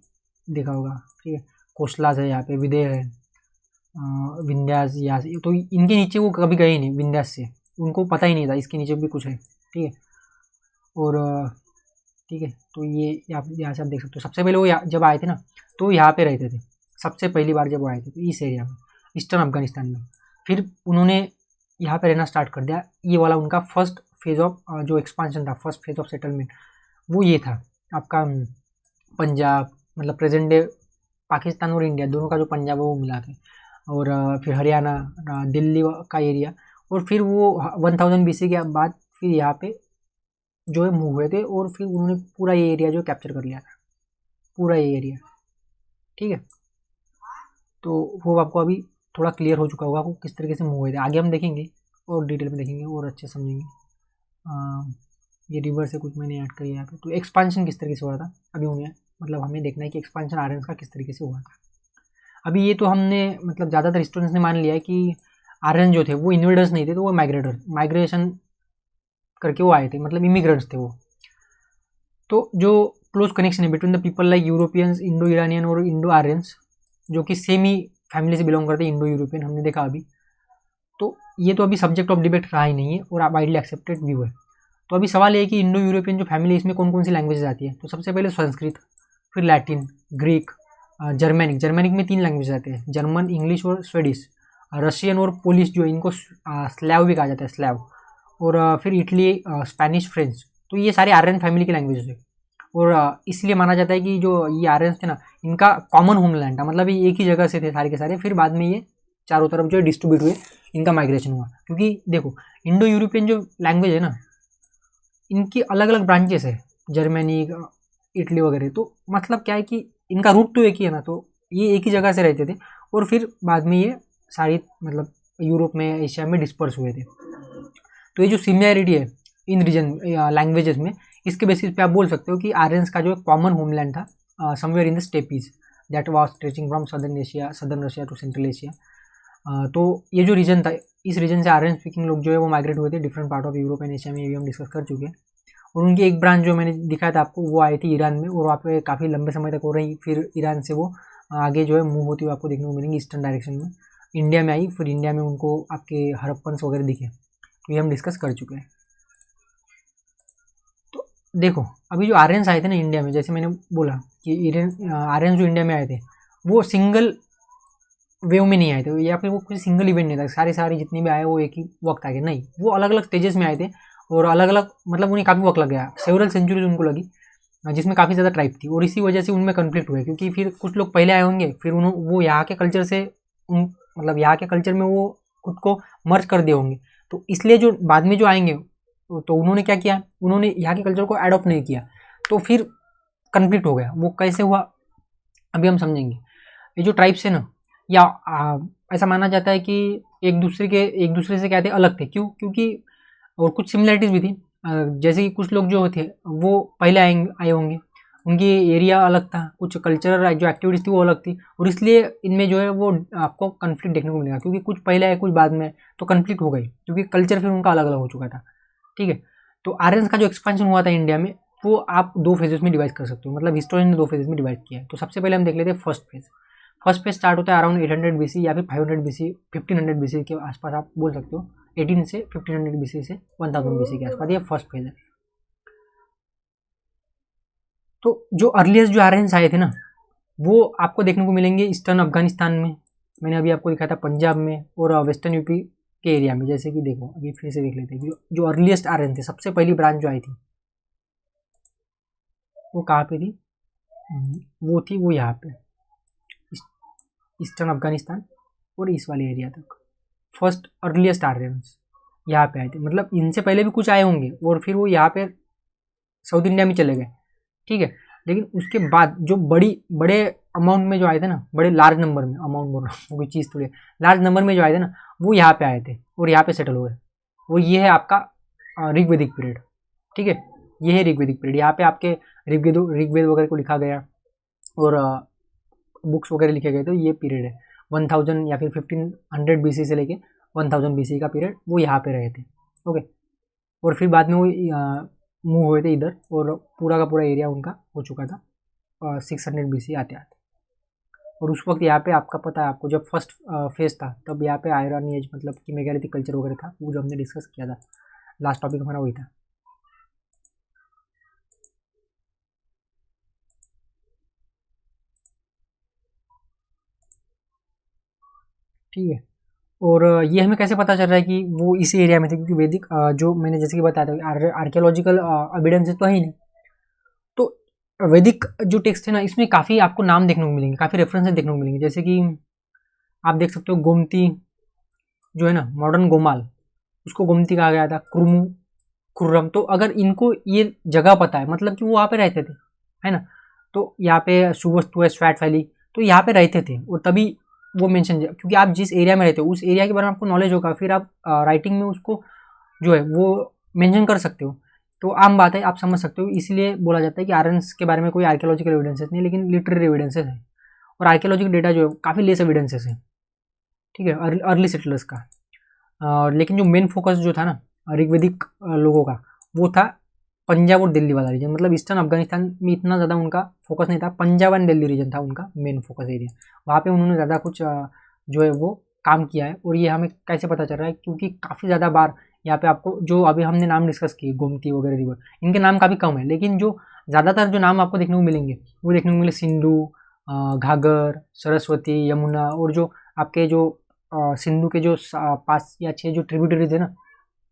देखा होगा, ठीक है। कोसलाज है यहाँ पे, विदेह है, विंध्यास यहाँ से। तो इनके नीचे वो कभी गए ही नहीं, विंध्यास से उनको पता ही नहीं था इसके नीचे भी कुछ है, ठीक है। और ठीक है, तो ये यहाँ से आप देख सकते हो सबसे पहले वो जब आए थे ना तो यहाँ पे रहते थे, सबसे पहली बार जब वो आए थे तो इस एरिया में, ईस्टर्न अफगानिस्तान में। फिर उन्होंने यहाँ पे रहना स्टार्ट कर दिया। ये वाला उनका फर्स्ट फेज ऑफ जो एक्सपांशन था, फर्स्ट फेज ऑफ सेटलमेंट वो ये था आपका पंजाब, मतलब प्रेजेंट डे पाकिस्तान और इंडिया दोनों का जो पंजाब है वो मिला के, और फिर हरियाणा, दिल्ली का एरिया। और फिर वो 1000 BC के बाद फिर यहाँ पे जो है मूव हुए थे और फिर उन्होंने पूरा ये एरिया जो कैप्चर कर लिया था, पूरा ये एरिया, ठीक है। तो वो आपको अभी थोड़ा क्लियर हो चुका होगा वो किस तरीके से मूव हुए थे। आगे हम देखेंगे और डिटेल में देखेंगे और अच्छे समझेंगे। ये रिवर से कुछ मैंने ऐड करी यहाँ पे। तो एक्सपांशन किस तरीके से हुआ था अभी उन्हें, मतलब हमें देखना है कि एक्सपांशन आर्यंस का किस तरीके से हुआ था। अभी ये तो हमने मतलब ज़्यादातर स्टूडेंट्स ने मान लिया है कि आर्यन जो थे वो इन्वेडर्स नहीं थे, तो वो माइग्रेशन करके वो आए थे, मतलब इमिग्रेंट्स थे वो। तो जो क्लोज कनेक्शन है between the people like Europeans, Indo Iranian और इंडो आर्यंस, जो कि सेम ही फैमिली से बिलोंग करते हैं, इंडो यूरोपियन, हमने देखा अभी। तो ये तो अभी सब्जेक्ट ऑफ डिबेट रहा ही नहीं है और वाइडली एक्सेप्टेड व्यू है। तो अभी सवाल ये है कि इंडो यूरोपियन जो फैमिली है इसमें कौन कौन सी लैंग्वेजेस आती है। तो सबसे पहले संस्कृत, फिर लैटिन, ग्रीक, जर्मैनिक। जर्मैनिक में 3 लैंग्वेज आते हैं, जर्मन, इंग्लिश और स्वीडिश। रशियन और पोलिश जो इनको स्लैव भी कहा जाता है, स्लैव। और फिर इटली, स्पेनिश, फ्रेंच। तो ये सारे आर्यन फैमिली की लैंग्वेजेस है। और इसलिए माना जाता है कि जो ये आर्यंस थे ना, इनका कॉमन होमलैंड था, मतलब ये एक ही जगह से थे सारे के सारे, फिर बाद में ये चारों तरफ जो है डिस्ट्रीब्यूट हुए, इनका माइग्रेशन हुआ। क्योंकि देखो इंडो यूरोपियन जो लैंग्वेज है ना, इनकी अलग अलग ब्रांचेस है, जर्मनी, इटली वगैरह। तो मतलब क्या है कि इनका रूट तो एक ही है ना, तो ये एक ही जगह से रहते थे और फिर बाद में ये सारी मतलब यूरोप में, एशिया में डिस्पर्स हुए थे। तो ये जो सिमिलैरिटी है इन रीजन लैंग्वेजेस में, इसके बेसिस पे आप बोल सकते हो कि आर्यंस का जो कॉमन होमलैंड था somewhere in the steppes that was stretching from southern Russia to central Asia. तो ये जो रीजन था, इस रीजन से आर्यन स्पीकिंग लोग जो है वो माइग्रेट हुए थे different part of Europe and Asia में, ये भी हम डिस्कस कर चुके हैं। और उनकी एक ब्रांच जो मैंने दिखाया था आपको वो आई थी ईरान में, और वहाँ पे काफ़ी लंबे समय तक हो रही, फिर ईरान से वो आगे जो है मूव होती हुई आपको देखने को मिलेंगी ईस्टर्न डायरेक्शन में, इंडिया में आई, फिर इंडिया में उनको आपके हड़प्पन्स वगैरह दिखे। तो ये हम डिस्कस कर चुके हैं। तो देखो अभी जो आर्यंस आए थे ना इंडिया में, जैसे मैंने बोला कि आर्यंस जो इंडिया में आए थे वो सिंगल वेव में नहीं आए थे, या फिर वो कोई सिंगल इवेंट नहीं था, सारे जितने भी आए वो एक ही वक्त आ गए, नहीं, वो अलग अलग स्टेजेस में आए थे और अलग अलग, मतलब उन्हें काफ़ी वक्त लग गया, सेवरल सेंचुरीज उनको लगी, जिसमें काफ़ी ज़्यादा ट्राइब थी, और इसी वजह से उनमें कन्फ्लिक्ट हुए, क्योंकि फिर कुछ लोग पहले आए होंगे, फिर वो यहाँ के कल्चर से मतलब यहाँ के कल्चर में वो खुद को मर्ज कर दिए होंगे। तो इसलिए जो बाद में जो आएंगे तो उन्होंने क्या किया, उन्होंने यहाँ के कल्चर को एडॉप्ट नहीं किया, तो फिर कन्फ्लिक्ट हो गया। वो कैसे हुआ अभी हम समझेंगे। ये जो ट्राइब्स है ना, या ऐसा माना जाता है कि एक दूसरे से क्या थे, अलग थे, क्योंकि और कुछ सिमिलरिटीज़ भी थी। जैसे कि कुछ लोग जो थे वो पहले आए होंगे, उनकी एरिया अलग था, कुछ कल्चरल जो एक्टिविटीज़ थी वो अलग थी, और इसलिए इनमें जो है वो आपको कन्फ्लिक्ट देखने को मिलेगा, क्योंकि कुछ पहले है कुछ बाद में, तो कन्फ्लिक्ट हो गई क्योंकि कल्चर फिर उनका अलग अलग हो चुका था। ठीक है, तो आर्यंस का जो एक्सपेंशन हुआ था इंडिया में, वो आप 2 फेजेस में डिवाइड कर सकते हो, मतलब हिस्टोरियन ने 2 फेजेस में डिवाइड किया है। तो सबसे पहले हम देख लेते हैं first phase. First phase start होता है अराउंड 800 BC या फिर 500 BC, 1500 BC के आसपास आप बोल सकते हो। 18 से 1500 BC से 1000 BC के आसपास, ये फर्स्ट फेज है। तो जो अर्लीस्ट जो आर्यंस आए थे ना, वो आपको देखने को मिलेंगे ईस्टर्न अफगानिस्तान में, मैंने अभी आपको दिखाया था पंजाब में, और वेस्टर्न यूपी के एरिया में। जैसे कि देखो अभी फिर से देख लेते हैं जो अर्लीस्ट आर्यन थे, सबसे पहली ब्रांच जो आई थी वो कहाँ पे थी, वो थी वो यहाँ पे ईस्टर्न अफगानिस्तान और इस वाले एरिया तक फर्स्ट अर्लीस्ट आर्यंस यहाँ पे आए थे। मतलब इनसे पहले भी कुछ आए होंगे और फिर वो यहाँ पे साउथ इंडिया में चले गए। ठीक है, लेकिन उसके बाद जो बड़े अमाउंट में जो आए थे ना, बड़े लार्ज नंबर में, अमाउंट बोल रहा हूँ कोई चीज़ थोड़ी, लार्ज नंबर में जो आए थे ना, वो यहाँ पे आए थे और यहाँ पे सेटल हुए। वो ये है आपका ऋग्वेदिक पीरियड। ठीक है, ये है ऋग्वेदिक पीरियड। यहाँ पे आपके ऋग्वेद वगैरह को लिखा गया और बुक्स वगैरह लिखे गए, तो ये पीरियड है 1000 या फिर 1500 BC से लेके 1000 BC का पीरियड वो यहाँ पे रहे थे। ओके, और फिर बाद में वो मूव हुए थे इधर, और पूरा का पूरा एरिया उनका हो चुका था 600 BC आते आते। और उस वक्त यहाँ पे आपका पता है आपको, जब फर्स्ट फेज था तब यहाँ पे आयरन एज मतलब कि मेगालिथिक कल्चर वगैरह था, वो जो हमने डिस्कस किया था, लास्ट टॉपिक हमारा वही था। ठीक है, और ये हमें कैसे पता चल रहा है कि वो इसी एरिया में थे, क्योंकि वैदिक जो मैंने जैसे कि बताया था आर्कियोलॉजिकल एविडेंसेस तो है ही नहीं। तो वैदिक जो टेक्स्ट है ना, इसमें काफ़ी आपको नाम देखने को मिलेंगे, काफ़ी रेफरेंसेस देखने को मिलेंगे। जैसे कि आप देख सकते हो गोमती जो है ना, मॉडर्न गोमाल, उसको गोमती कहा गया था, कुर्मू, खुर्रम। तो अगर इनको ये जगह पता है, मतलब कि वो वहाँ पे रहते थे, है ना, तो यहाँ पे सुवस्तु है, स्वैट वैली, तो यहाँ पे रहते थे, और तभी वो मेंशन, क्योंकि आप जिस एरिया में रहते हो उस एरिया के बारे में आपको नॉलेज होगा, फिर आप राइटिंग में उसको जो है वो मेंशन कर सकते हो। तो आम बात है, आप समझ सकते हो। इसलिए बोला जाता है कि आर्यंस के बारे में कोई आर्कियोलॉजिकल एविडेंसेस नहीं, लेकिन लिटरेरी एविडेंसेस है, और आर्कियोलॉजिकल डेटा जो है काफ़ी लेस एविडेंसेस है। ठीक है, अर्ली सेटलर्स का। लेकिन जो मेन फोकस जो था ना ऋग्वेदिक लोगों का, वो था पंजाब और दिल्ली वाला रीजन। मतलब ईस्टर्न अफगानिस्तान में इतना ज़्यादा उनका फोकस नहीं था, पंजाब एंड दिल्ली रीजन था उनका मेन फोकस एरिया। वहाँ पे उन्होंने ज़्यादा कुछ जो है वो काम किया है। और ये हमें कैसे पता चल रहा है, क्योंकि काफ़ी ज़्यादा बार यहाँ पे आपको जो अभी हमने नाम डिस्कस किए, गोमती वगैरह रिवर, इनके नाम काफ़ी कम है, लेकिन जो ज़्यादातर जो नाम आपको देखने को मिलेंगे वो देखने को मिले सिंधु, घाघर, सरस्वती, यमुना, और जो आपके जो सिंधु के जो 5 या 6 जो ट्रिब्यूटरीज है ना,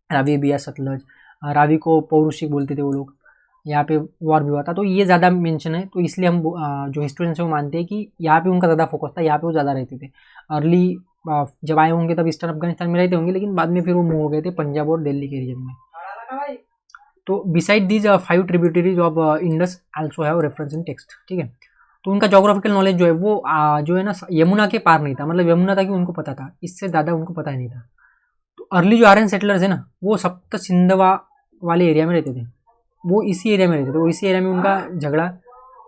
रावी, बिया, सतलज, रावी को पौरुषिक बोलते थे वो लोग, यहाँ पे वॉर भी हुआ था, तो ये ज़्यादा मेंशन है। तो इसलिए हम जो हिस्टोरियंस है वो मानते हैं कि यहाँ पे उनका ज़्यादा फोकस था, यहाँ पे वो ज़्यादा रहते थे। अर्ली जब आए होंगे तब ईस्टर्न अफगानिस्तान में रहते होंगे, लेकिन बाद में फिर वो मूव हो गए थे पंजाब और दिल्ली के रीजन में। तो beside these 5 tributaries of Indus also have reference in text. ठीक है, तो उनका जोग्राफिकल नॉलेज जो है वो जो है ना यमुना के पार नहीं था, मतलब यमुना तक ही उनको पता था, इससे ज़्यादा उनको पता ही नहीं था। तो अर्ली जो आर्यन सेटलर्स है ना, वो सप्त सिंधवा वाले एरिया में रहते थे, वो इसी एरिया में रहते थे, वो इसी एरिया में उनका झगड़ा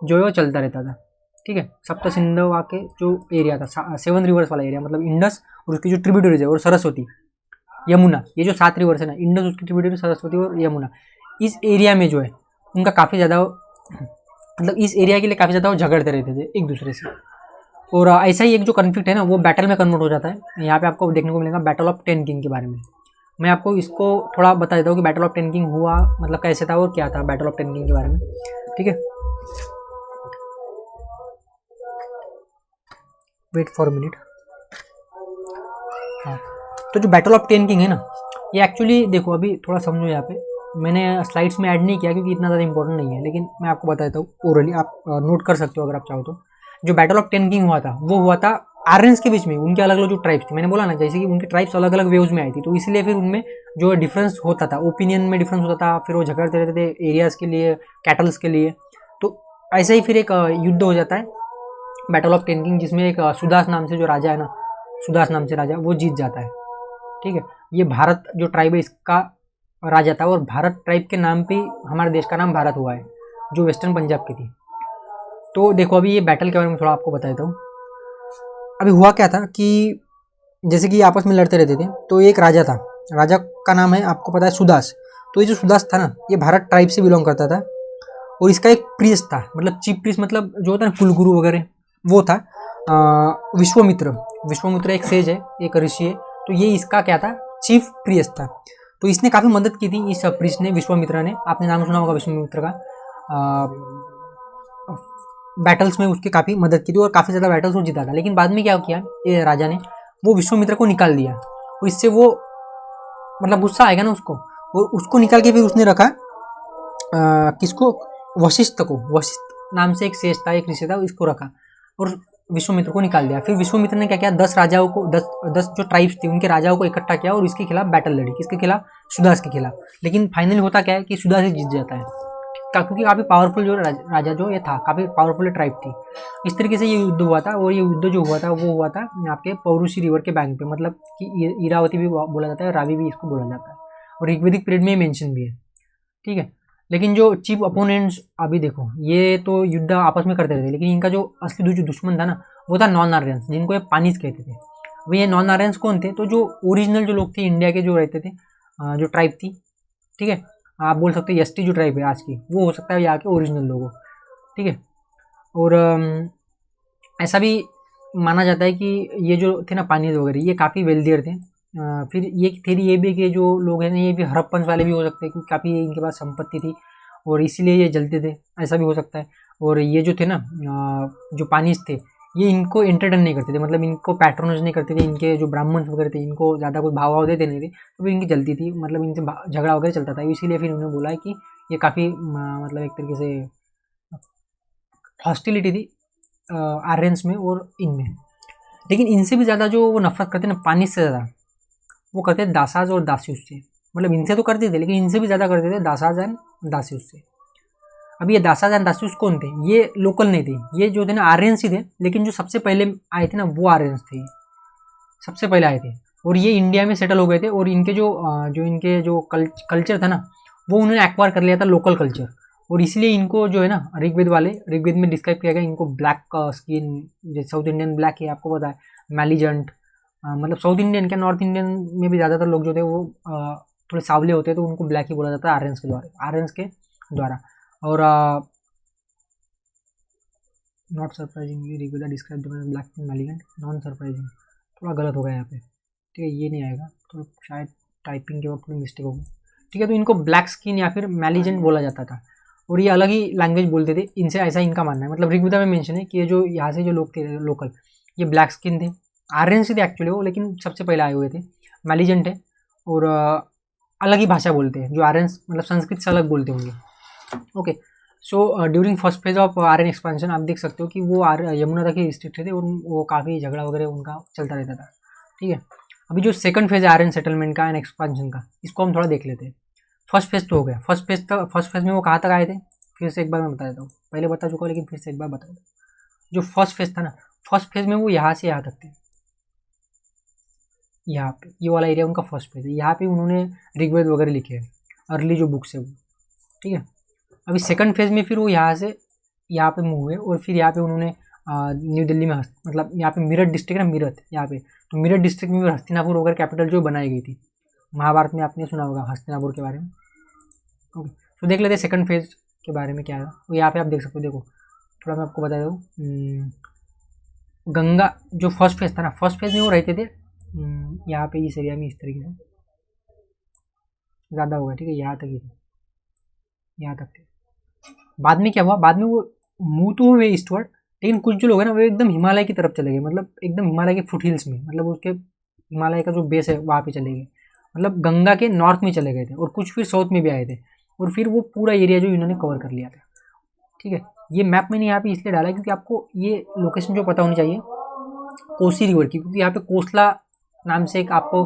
जो है वो चलता रहता था। ठीक है, सप्त सिंधवा के जो एरिया था 7 रिवर्स वाला एरिया, मतलब इंडस और उसकी जो ट्रिब्यूटरीज है, और सरस्वती, यमुना, ये जो 7 रिवर्स है ना, इंडस, उसकी ट्रिब्यूटरी, सरस्वती और यमुना, इस एरिया में जो है उनका काफ़ी ज़्यादा, मतलब इस एरिया के लिए काफ़ी ज़्यादा वो झगड़ते रहते थे एक दूसरे से। और ऐसा ही एक जो कन्फ्लिक्ट है ना, वो बैटल में कन्वर्ट हो जाता है। यहाँ पे आपको देखने को मिलेगा बैटल ऑफ 10 किंग के बारे में। मैं आपको इसको थोड़ा बता देता हूँ कि बैटल ऑफ 10 किंग हुआ मतलब कैसे था और क्या था बैटल ऑफ 10 किंग के बारे में। ठीक है, वेट फॉर मिनट। हाँ, तो जो बैटल ऑफ 10 किंग है ना, ये एक्चुअली देखो अभी थोड़ा समझो, यहाँ पे मैंने स्लाइड्स में ऐड नहीं किया क्योंकि इतना ज़्यादा इंपॉर्टेंट नहीं है, लेकिन मैं आपको बता देता हूँ ओरली, आप नोट कर सकते हो अगर आप चाहो तो। जो बैटल ऑफ 10 किंग हुआ था वो हुआ था आर्यंस के बीच में, उनके अलग अलग जो ट्राइब्स थे, मैंने बोला ना जैसे कि उनके ट्राइब्स अलग अलग वेव्स में आई थी, तो इसलिए फिर उनमें जो डिफरेंस होता था, ओपिनियन में डिफरेंस होता था, फिर वो झगड़ते रहते थे एरियाज़ के लिए, कैटल्स के लिए। तो ऐसे ही फिर एक युद्ध हो जाता है बैटल ऑफ 10 किंग, जिसमें एक सुदास नाम से जो राजा है ना, सुदास नाम से राजा, वो जीत जाता है। ठीक है, ये भारत जो ट्राइब है इसका राजा था, और भारत ट्राइब के नाम पे हमारे देश का नाम भारत हुआ है, जो वेस्टर्न पंजाब की थी। तो देखो अभी ये बैटल के बारे में थोड़ा आपको बता देता हूँ। अभी हुआ क्या था कि जैसे कि आपस में लड़ते रहते थे, तो एक राजा था, राजा का नाम है आपको पता है सुदास। तो ये जो सुदास था ना, ये भारत ट्राइब से बिलोंग करता था और इसका एक प्रीस्ट था, मतलब चीफ प्रीस्ट, मतलब जो होता है ना कुलगुरु वगैरह, वो था विश्वामित्र। विश्वामित्र एक सेज है, एक ऋषि है, तो ये इसका क्या था, चीफ प्रीस्ट था। तो इसने काफ़ी मदद की थी इस प्रीस्ट ने, विश्वामित्र ने, आपने नाम सुना होगा विश्वामित्र का। बैटल्स में उसकी काफ़ी मदद की थी और काफ़ी ज़्यादा बैटल्स वो जीता था। लेकिन बाद में क्या किया ये राजा ने, वो विश्वामित्र को निकाल दिया और इससे वो मतलब गुस्सा आएगा ना उसको, और उसको निकाल के फिर उसने रखा किसको, वशिष्ठ को। वशिष्ठ नाम से एक शेष था, एक ऋषि था, इसको रखा और विश्वामित्र को निकाल दिया। फिर विश्वामित्र ने क्या किया, 10 राजाओं को, 10 जो ट्राइब्स थे उनके राजाओं को इकट्ठा किया और इसके खिलाफ बैटल लड़ी। किसके खिलाफ, सुदास के खिलाफ। लेकिन फाइनली होता क्या है कि सुदास ही जीत जाता है, क्योंकि काफ़ी पावरफुल जो राजा जो ये था, काफ़ी पावरफुल ट्राइब थी। इस तरीके से ये युद्ध हुआ था और ये युद्ध जो हुआ था वो हुआ था आपके पौरुषी रिवर के बैंक पे, मतलब कि इरावती भी बोला जाता है, रावी भी इसको बोला जाता है, और ऋग्वेदिक पीरियड में मेंशन भी है। ठीक है, लेकिन जो चीफ अपोनेंट्स अभी देखो, ये तो युद्ध आपस में करते रहते, लेकिन इनका जो असली जो दुश्मन था ना, वो था नॉन आर्यंस, जिनको ये पानीज कहते थे। अभी ये नॉन आर्यंस कौन थे, तो जो ओरिजिनल जो लोग थे इंडिया के, जो रहते थे, जो ट्राइब थी, ठीक है, आप बोल सकते हैं एसटी जो ट्राइब है आज की, वो हो सकता है यहाँ के ओरिजिनल लोगों। ठीक है, और ऐसा भी माना जाता है कि ये जो थे ना पानीज वगैरह, ये काफ़ी वेल्दियर थे। फिर ये थेरी ये भी कि जो लोग हैं ना, ये भी हड़प्पन वाले भी हो सकते हैं, क्योंकि काफ़ी इनके पास संपत्ति थी और इसीलिए ये जलते थे, ऐसा भी हो सकता है। और ये जो थे ना जो पानीज थे, ये इनको एंटरटेन नहीं करते थे, मतलब इनको पैट्रोनाइज नहीं करते थे, इनके जो ब्राह्मण वगैरह थे इनको ज़्यादा कुछ भाव देते नहीं थे, तो फिर इनकी जलती थी, मतलब इनसे झगड़ा वगैरह चलता था। इसीलिए फिर उन्होंने बोला है कि ये काफ़ी मतलब एक तरीके से हॉस्टिलिटी थी आर्यंस में और इनमें। लेकिन इनसे भी ज़्यादा जो वो नफरत करते ना पानीज से ज़्यादा, वो करते थे दासाज और दास्यूस से। मतलब इनसे तो करते थे, लेकिन इनसे भी ज़्यादा करते थे दासाज एंड दास्यूस से। अब ये दासाज एंड दास्यूस कौन थे, ये लोकल नहीं थे, ये जो थे ना आर्यंस ही थे, लेकिन जो सबसे पहले आए थे ना वो आर्यंस थे, सबसे पहले आए थे और ये इंडिया में सेटल हो गए थे। और इनके जो इनके जो कल्चर था ना, वो उन्होंने एक्वायर कर लिया था, लोकल कल्चर। और इसलिए इनको जो है ना ऋग्वेद वाले, ऋग्वेद में डिस्क्राइब किया गया इनको ब्लैक स्किन, जैसे साउथ इंडियन ब्लैक है आपको पता है, मैलीजेंट, मतलब साउथ इंडियन क्या नॉर्थ इंडियन में भी ज़्यादातर लोग जो थे वो थोड़े सावले होते हैं, तो उनको ब्लैक ही बोला जाता है आर्यंस के द्वारा, आर्यंस के द्वारा। और not surprisingly Rigveda describe the black malignant, non surprising, थोड़ा गलत हो गया यहाँ पे। ठीक है, ये नहीं आएगा, तो शायद टाइपिंग के वक्त थोड़ी मिस्टेक होगी। ठीक है, तो इनको ब्लैक स्किन या फिर मैलीजेंट बोला जाता था और ये अलग ही लैंग्वेज बोलते थे इनसे, ऐसा इनका मानना है। मतलब ऋग्वेद में मेंशन है कि ये जो यहाँ से जो लोग थे लोकल, ये ब्लैक स्किन थे, आर्यंस थे एक्चुअली वो, लेकिन सबसे पहले आए हुए थे, मैलीजेंट है और अलग ही भाषा बोलते हैं, जो आर्यंस मतलब संस्कृत से अलग बोलते होंगे। Okay, so during first phase of Aryan expansion आप देख सकते हो कि वो यमुना तक ही रिस्ट्रिक्टेड थे और वो काफ़ी झगड़ा वगैरह उनका चलता रहता था। ठीक है, अभी जो सेकंड फेज है आर्यन सेटलमेंट का एंड एक्सपेंशन का, इसको हम थोड़ा देख लेते हैं। फर्स्ट फेज तो हो गया, फर्स्ट फेज में वो कहाँ तक आए थे, फिर से एक बार मैं बता देता हूँ, पहले बता चुका हूँ लेकिन फिर से एक बार बता देता हूँ। जो फर्स्ट फेज था ना, फर्स्ट फेज में वो यहाँ से यहाँ तक थे, यहाँ पे ये वाला एरिया उनका फर्स्ट फेज है, यहाँ पे उन्होंने ऋग्वेद वगैरह लिखे हैं, अर्ली जो बुक्स है वो। ठीक है, अभी सेकंड फेज में फिर वो यहाँ से यहाँ पे मूव हुए और फिर यहाँ पे उन्होंने न्यू दिल्ली में मतलब यहाँ पे मेरठ डिस्ट्रिक्ट है ना, मेरठ यहाँ पे, तो मेरठ डिस्ट्रिक्ट में हस्तिनापुर वगैरह कैपिटल जो बनाई गई थी, महाभारत में आपने सुना होगा हस्तिनापुर के बारे में। ओके, तो देख लेते हैं सेकंड फेज के बारे में क्या है। वो यहाँ पे आप देख सकते हो, देखो थोड़ा मैं आपको बता दूँ, गंगा जो फर्स्ट फेज था ना, फर्स्ट फेज में वो रहते थे यहाँ पे इस एरिया में इस तरीके से, ज़्यादा होगा। ठीक है, यहाँ तक ही थे, यहाँ तक थे। बाद में क्या हुआ, बाद में वो मूव तो हुए ईस्टवर्ड, लेकिन कुछ जो लोग हैं ना वो एकदम हिमालय की तरफ चले गए, मतलब एकदम हिमालय के फुट हिल्स में, मतलब उसके हिमालय का जो बेस है वहाँ पे चले गए, मतलब गंगा के नॉर्थ में चले गए थे। और कुछ फिर साउथ में भी आए थे और फिर वो पूरा एरिया जो इन्होंने कवर कर लिया था। ठीक है, ये मैप मैंने यहाँ पे इसलिए डाला है क्योंकि आपको ये लोकेशन जो पता होनी चाहिए कोसी रिवर की, क्योंकि यहाँ पे कोसला नाम से एक आपको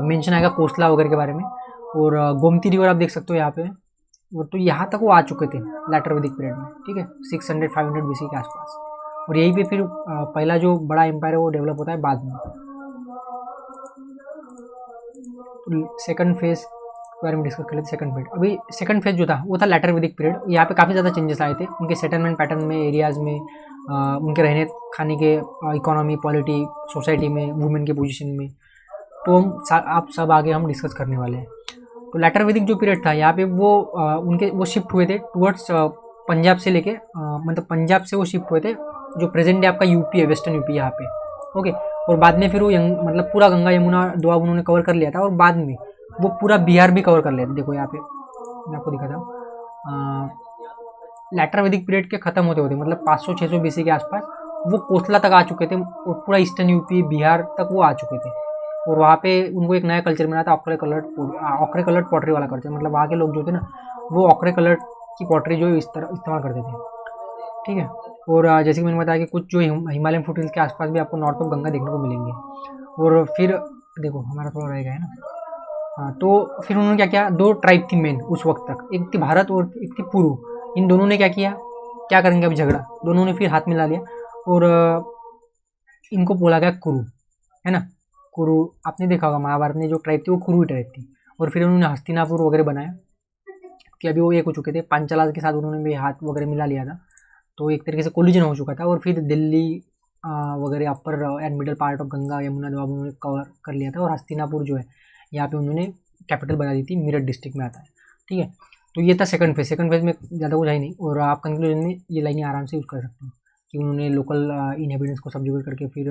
मेंशन आएगा कोसला वगैरह के बारे में। और गोमती रिवर आप देख सकते हो यहाँ पे, वो तो यहाँ तक वो आ चुके थे लेटर वैदिक पीरियड में। ठीक है, 600-500 BC के आसपास। और यहीं पे फिर पहला जो बड़ा एम्पायर है वो डेवलप होता है बाद में। तो सेकंड फेज उसके बारे में डिस्कस कर लेते सेकंड फेज। अभी सेकंड फेज जो था वो था लेटर वैदिक पीरियड। यहाँ पे काफ़ी ज़्यादा चेंजेस आए थे उनके सेटलमेंट पैटर्न में, एरियाज़ में, उनके रहने खाने के, इकोनॉमी, पॉलिटी, सोसाइटी में, वुमेन के पोजीशन में। तो आप सब आगे हम डिस्कस करने वाले हैं। तो लेटर वैदिक जो पीरियड था यहाँ पे वो उनके वो शिफ्ट हुए थे टुवर्ड्स पंजाब से लेके मतलब पंजाब से वो शिफ्ट हुए थे जो प्रेजेंट डे आपका यूपी है, वेस्टर्न यूपी यहाँ पे। ओके, और बाद में फिर वो मतलब पूरा गंगा यमुना दोआब उन्होंने कवर कर लिया था, और बाद में वो पूरा बिहार भी कवर कर लिया था। देखो यहाँ पे मैं आपको दिखाता हूँ, लेटर वैदिक पीरियड के खत्म होते होते मतलब 500-600 BC के आसपास वो कोसला तक आ चुके थे, और पूरा ईस्टर्न यूपी, बिहार तक वो आ चुके थे। और वहाँ पे उनको एक नया कल्चर मिला था, ऑकरे कलर्ड पॉटरी वाला कल्चर। मतलब वहाँ के लोग जो थे ना वो ऑकरे कलर्ड की पॉटरी जो इस तरह इस्तेमाल करते थे, ठीक है। और जैसे कि मैंने बताया कि कुछ जो हिमालयन फुटहिल्स के आसपास भी आपको नॉर्थ ऑफ गंगा देखने को मिलेंगे। और फिर देखो हमारा थोड़ा रहेगा है ना, हाँ, तो फिर उन्होंने क्या किया, दो ट्राइब थी मेन उस वक्त तक, एक थी भारत और एक थी पुरु। इन दोनों ने क्या किया, क्या करेंगे अभी झगड़ा, दोनों ने फिर हाथ मिला लिया और इनको बोला गया कुरु, है ना। कुरु आपने देखा होगा महाभारत में जो ट्राइब थी वो कुरु ट्राइब थी। और फिर उन्होंने हस्तिनापुर वगैरह बनाया कि अभी वो एक हो चुके थे, पांचाला के साथ उन्होंने भी हाथ वगैरह मिला लिया था, तो एक तरीके से कोलिजन हो चुका था। और फिर दिल्ली वगैरह upper and middle part of Ganga Yamuna Doab उन्होंने कवर कर लिया था। और हस्तिनापुर जो है यहाँ पे उन्होंने कैपिटल बना दी थी, मेरठ डिस्ट्रिक्ट में आता है, ठीक है। तो ये था सेकंड फेज। सेकंड फेज में ज़्यादा कुछ है नहीं, और आप कंक्लूजन में ये लाइनें आराम से यूज़ कर सकते हो कि उन्होंने लोकल इनहेबिटेंट्स को सब्जुगेट करके फिर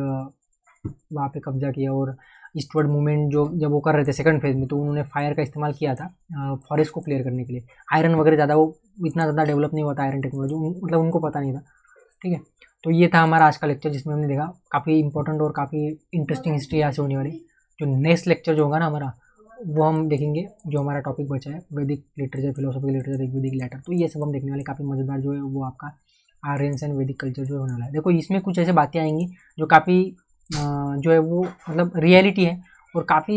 वहाँ पे कब्जा किया। और ईस्टवर्ड मूवमेंट जो जब वो कर रहे थे सेकंड फेज में, तो उन्होंने फायर का इस्तेमाल किया था फॉरेस्ट को क्लियर करने के लिए। आयरन वगैरह ज़्यादा वो इतना ज़्यादा डेवलप नहीं हुआ था, आयरन टेक्नोलॉजी, मतलब उनको पता नहीं था, ठीक है। तो ये था हमारा आज का लेक्चर, जिसमें हमने देखा काफ़ी इंपॉर्टेंट और काफ़ी इंटरेस्टिंग हिस्ट्री यहाँ से होने वाली। जो नेक्स्ट लेक्चर जो होगा ना हमारा, वो हम देखेंगे जो हमारा टॉपिक बचा है, वैदिक लिटरेचर, फिलोसॉफिकल लिटरेचर, वैदिक लेटर। तो ये सब हम देखने वाले, काफ़ी मज़ेदार जो है वो आपका आर्यन्स एंड वैदिक कल्चर जो होने वाला है। देखो इसमें कुछ ऐसे बातें आएंगी जो काफ़ी जो है वो मतलब रियलिटी है, और काफ़ी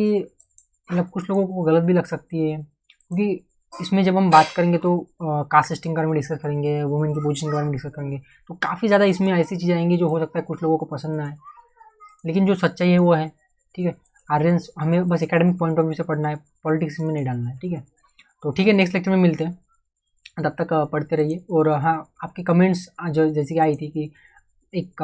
मतलब कुछ लोगों को गलत भी लग सकती है, क्योंकि इसमें जब हम बात करेंगे तो कास्ट सिस्टम के बारे में डिस्कस करेंगे, वुमेन की पोजीशन के बारे में डिस्कस करेंगे, तो काफ़ी ज़्यादा इसमें ऐसी चीज़ें आएंगी जो हो सकता है कुछ लोगों को पसंद ना आए, लेकिन जो सच्चाई है वो है, ठीक है। आर्यन्स हमें बस एकेडमिक पॉइंट ऑफ व्यू से पढ़ना है, पॉलिटिक्स में नहीं डालना है, ठीक है। तो ठीक है, नेक्स्ट लेक्चर में मिलते हैं, तब तक पढ़ते रहिए। और हाँ, आपके कमेंट्स जो जैसे कि आई थी कि एक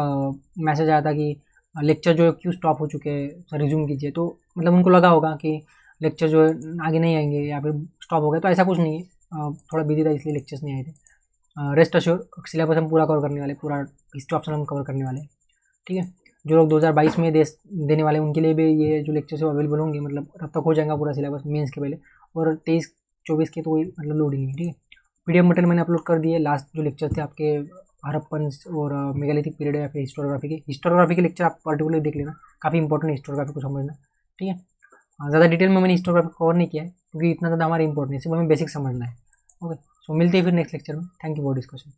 मैसेज आया था कि लेक्चर जो है क्यों स्टॉप हो चुके हैं, सर रिज्यूम कीजिए। तो मतलब उनको लगा होगा कि लेक्चर जो है आगे नहीं आएंगे या फिर स्टॉप हो गए, तो ऐसा कुछ नहीं है, थोड़ा बिजी था इसलिए लेक्चर्स नहीं आए थे। रेस्ट अश्योर, सिलेबस हम पूरा कवर करने वाले, पूरा हिस्ट्री ऑप्शन हम कवर करने वाले, ठीक है। जो लोग 2022 में देने वाले उनके लिए भी ये जो लेक्चर्स है अवेलेबल होंगे, मतलब तब तक हो जाएगा पूरा सिलेबस मेंस के पहले। और 23-24 के तो कोई मतलब लोड ही नहीं है, ठीक है। PDF मटेरियल मैंने अपलोड कर दिए, लास्ट जो लेक्चर थे आपके हड़प्पन और मेगालिथिक पीरियड है या फिर हिस्टोग्राफी के लेक्चर आप पर्टिकुलर देख लेना, काफ़ी इंपॉर्टेंट है हिस्टोग्राफी को समझना, ठीक है। ज़्यादा डिटेल में मैंने हिस्टोग्राफी कवर नहीं किया है क्योंकि इतना ज़्यादा हमारा इंपॉर्टेंट है, सिर्फ हमें बेसिक समझना है। ओके, सो मिलते हैं फिर नेक्स्ट लेक्चर में। Thank you for discussion.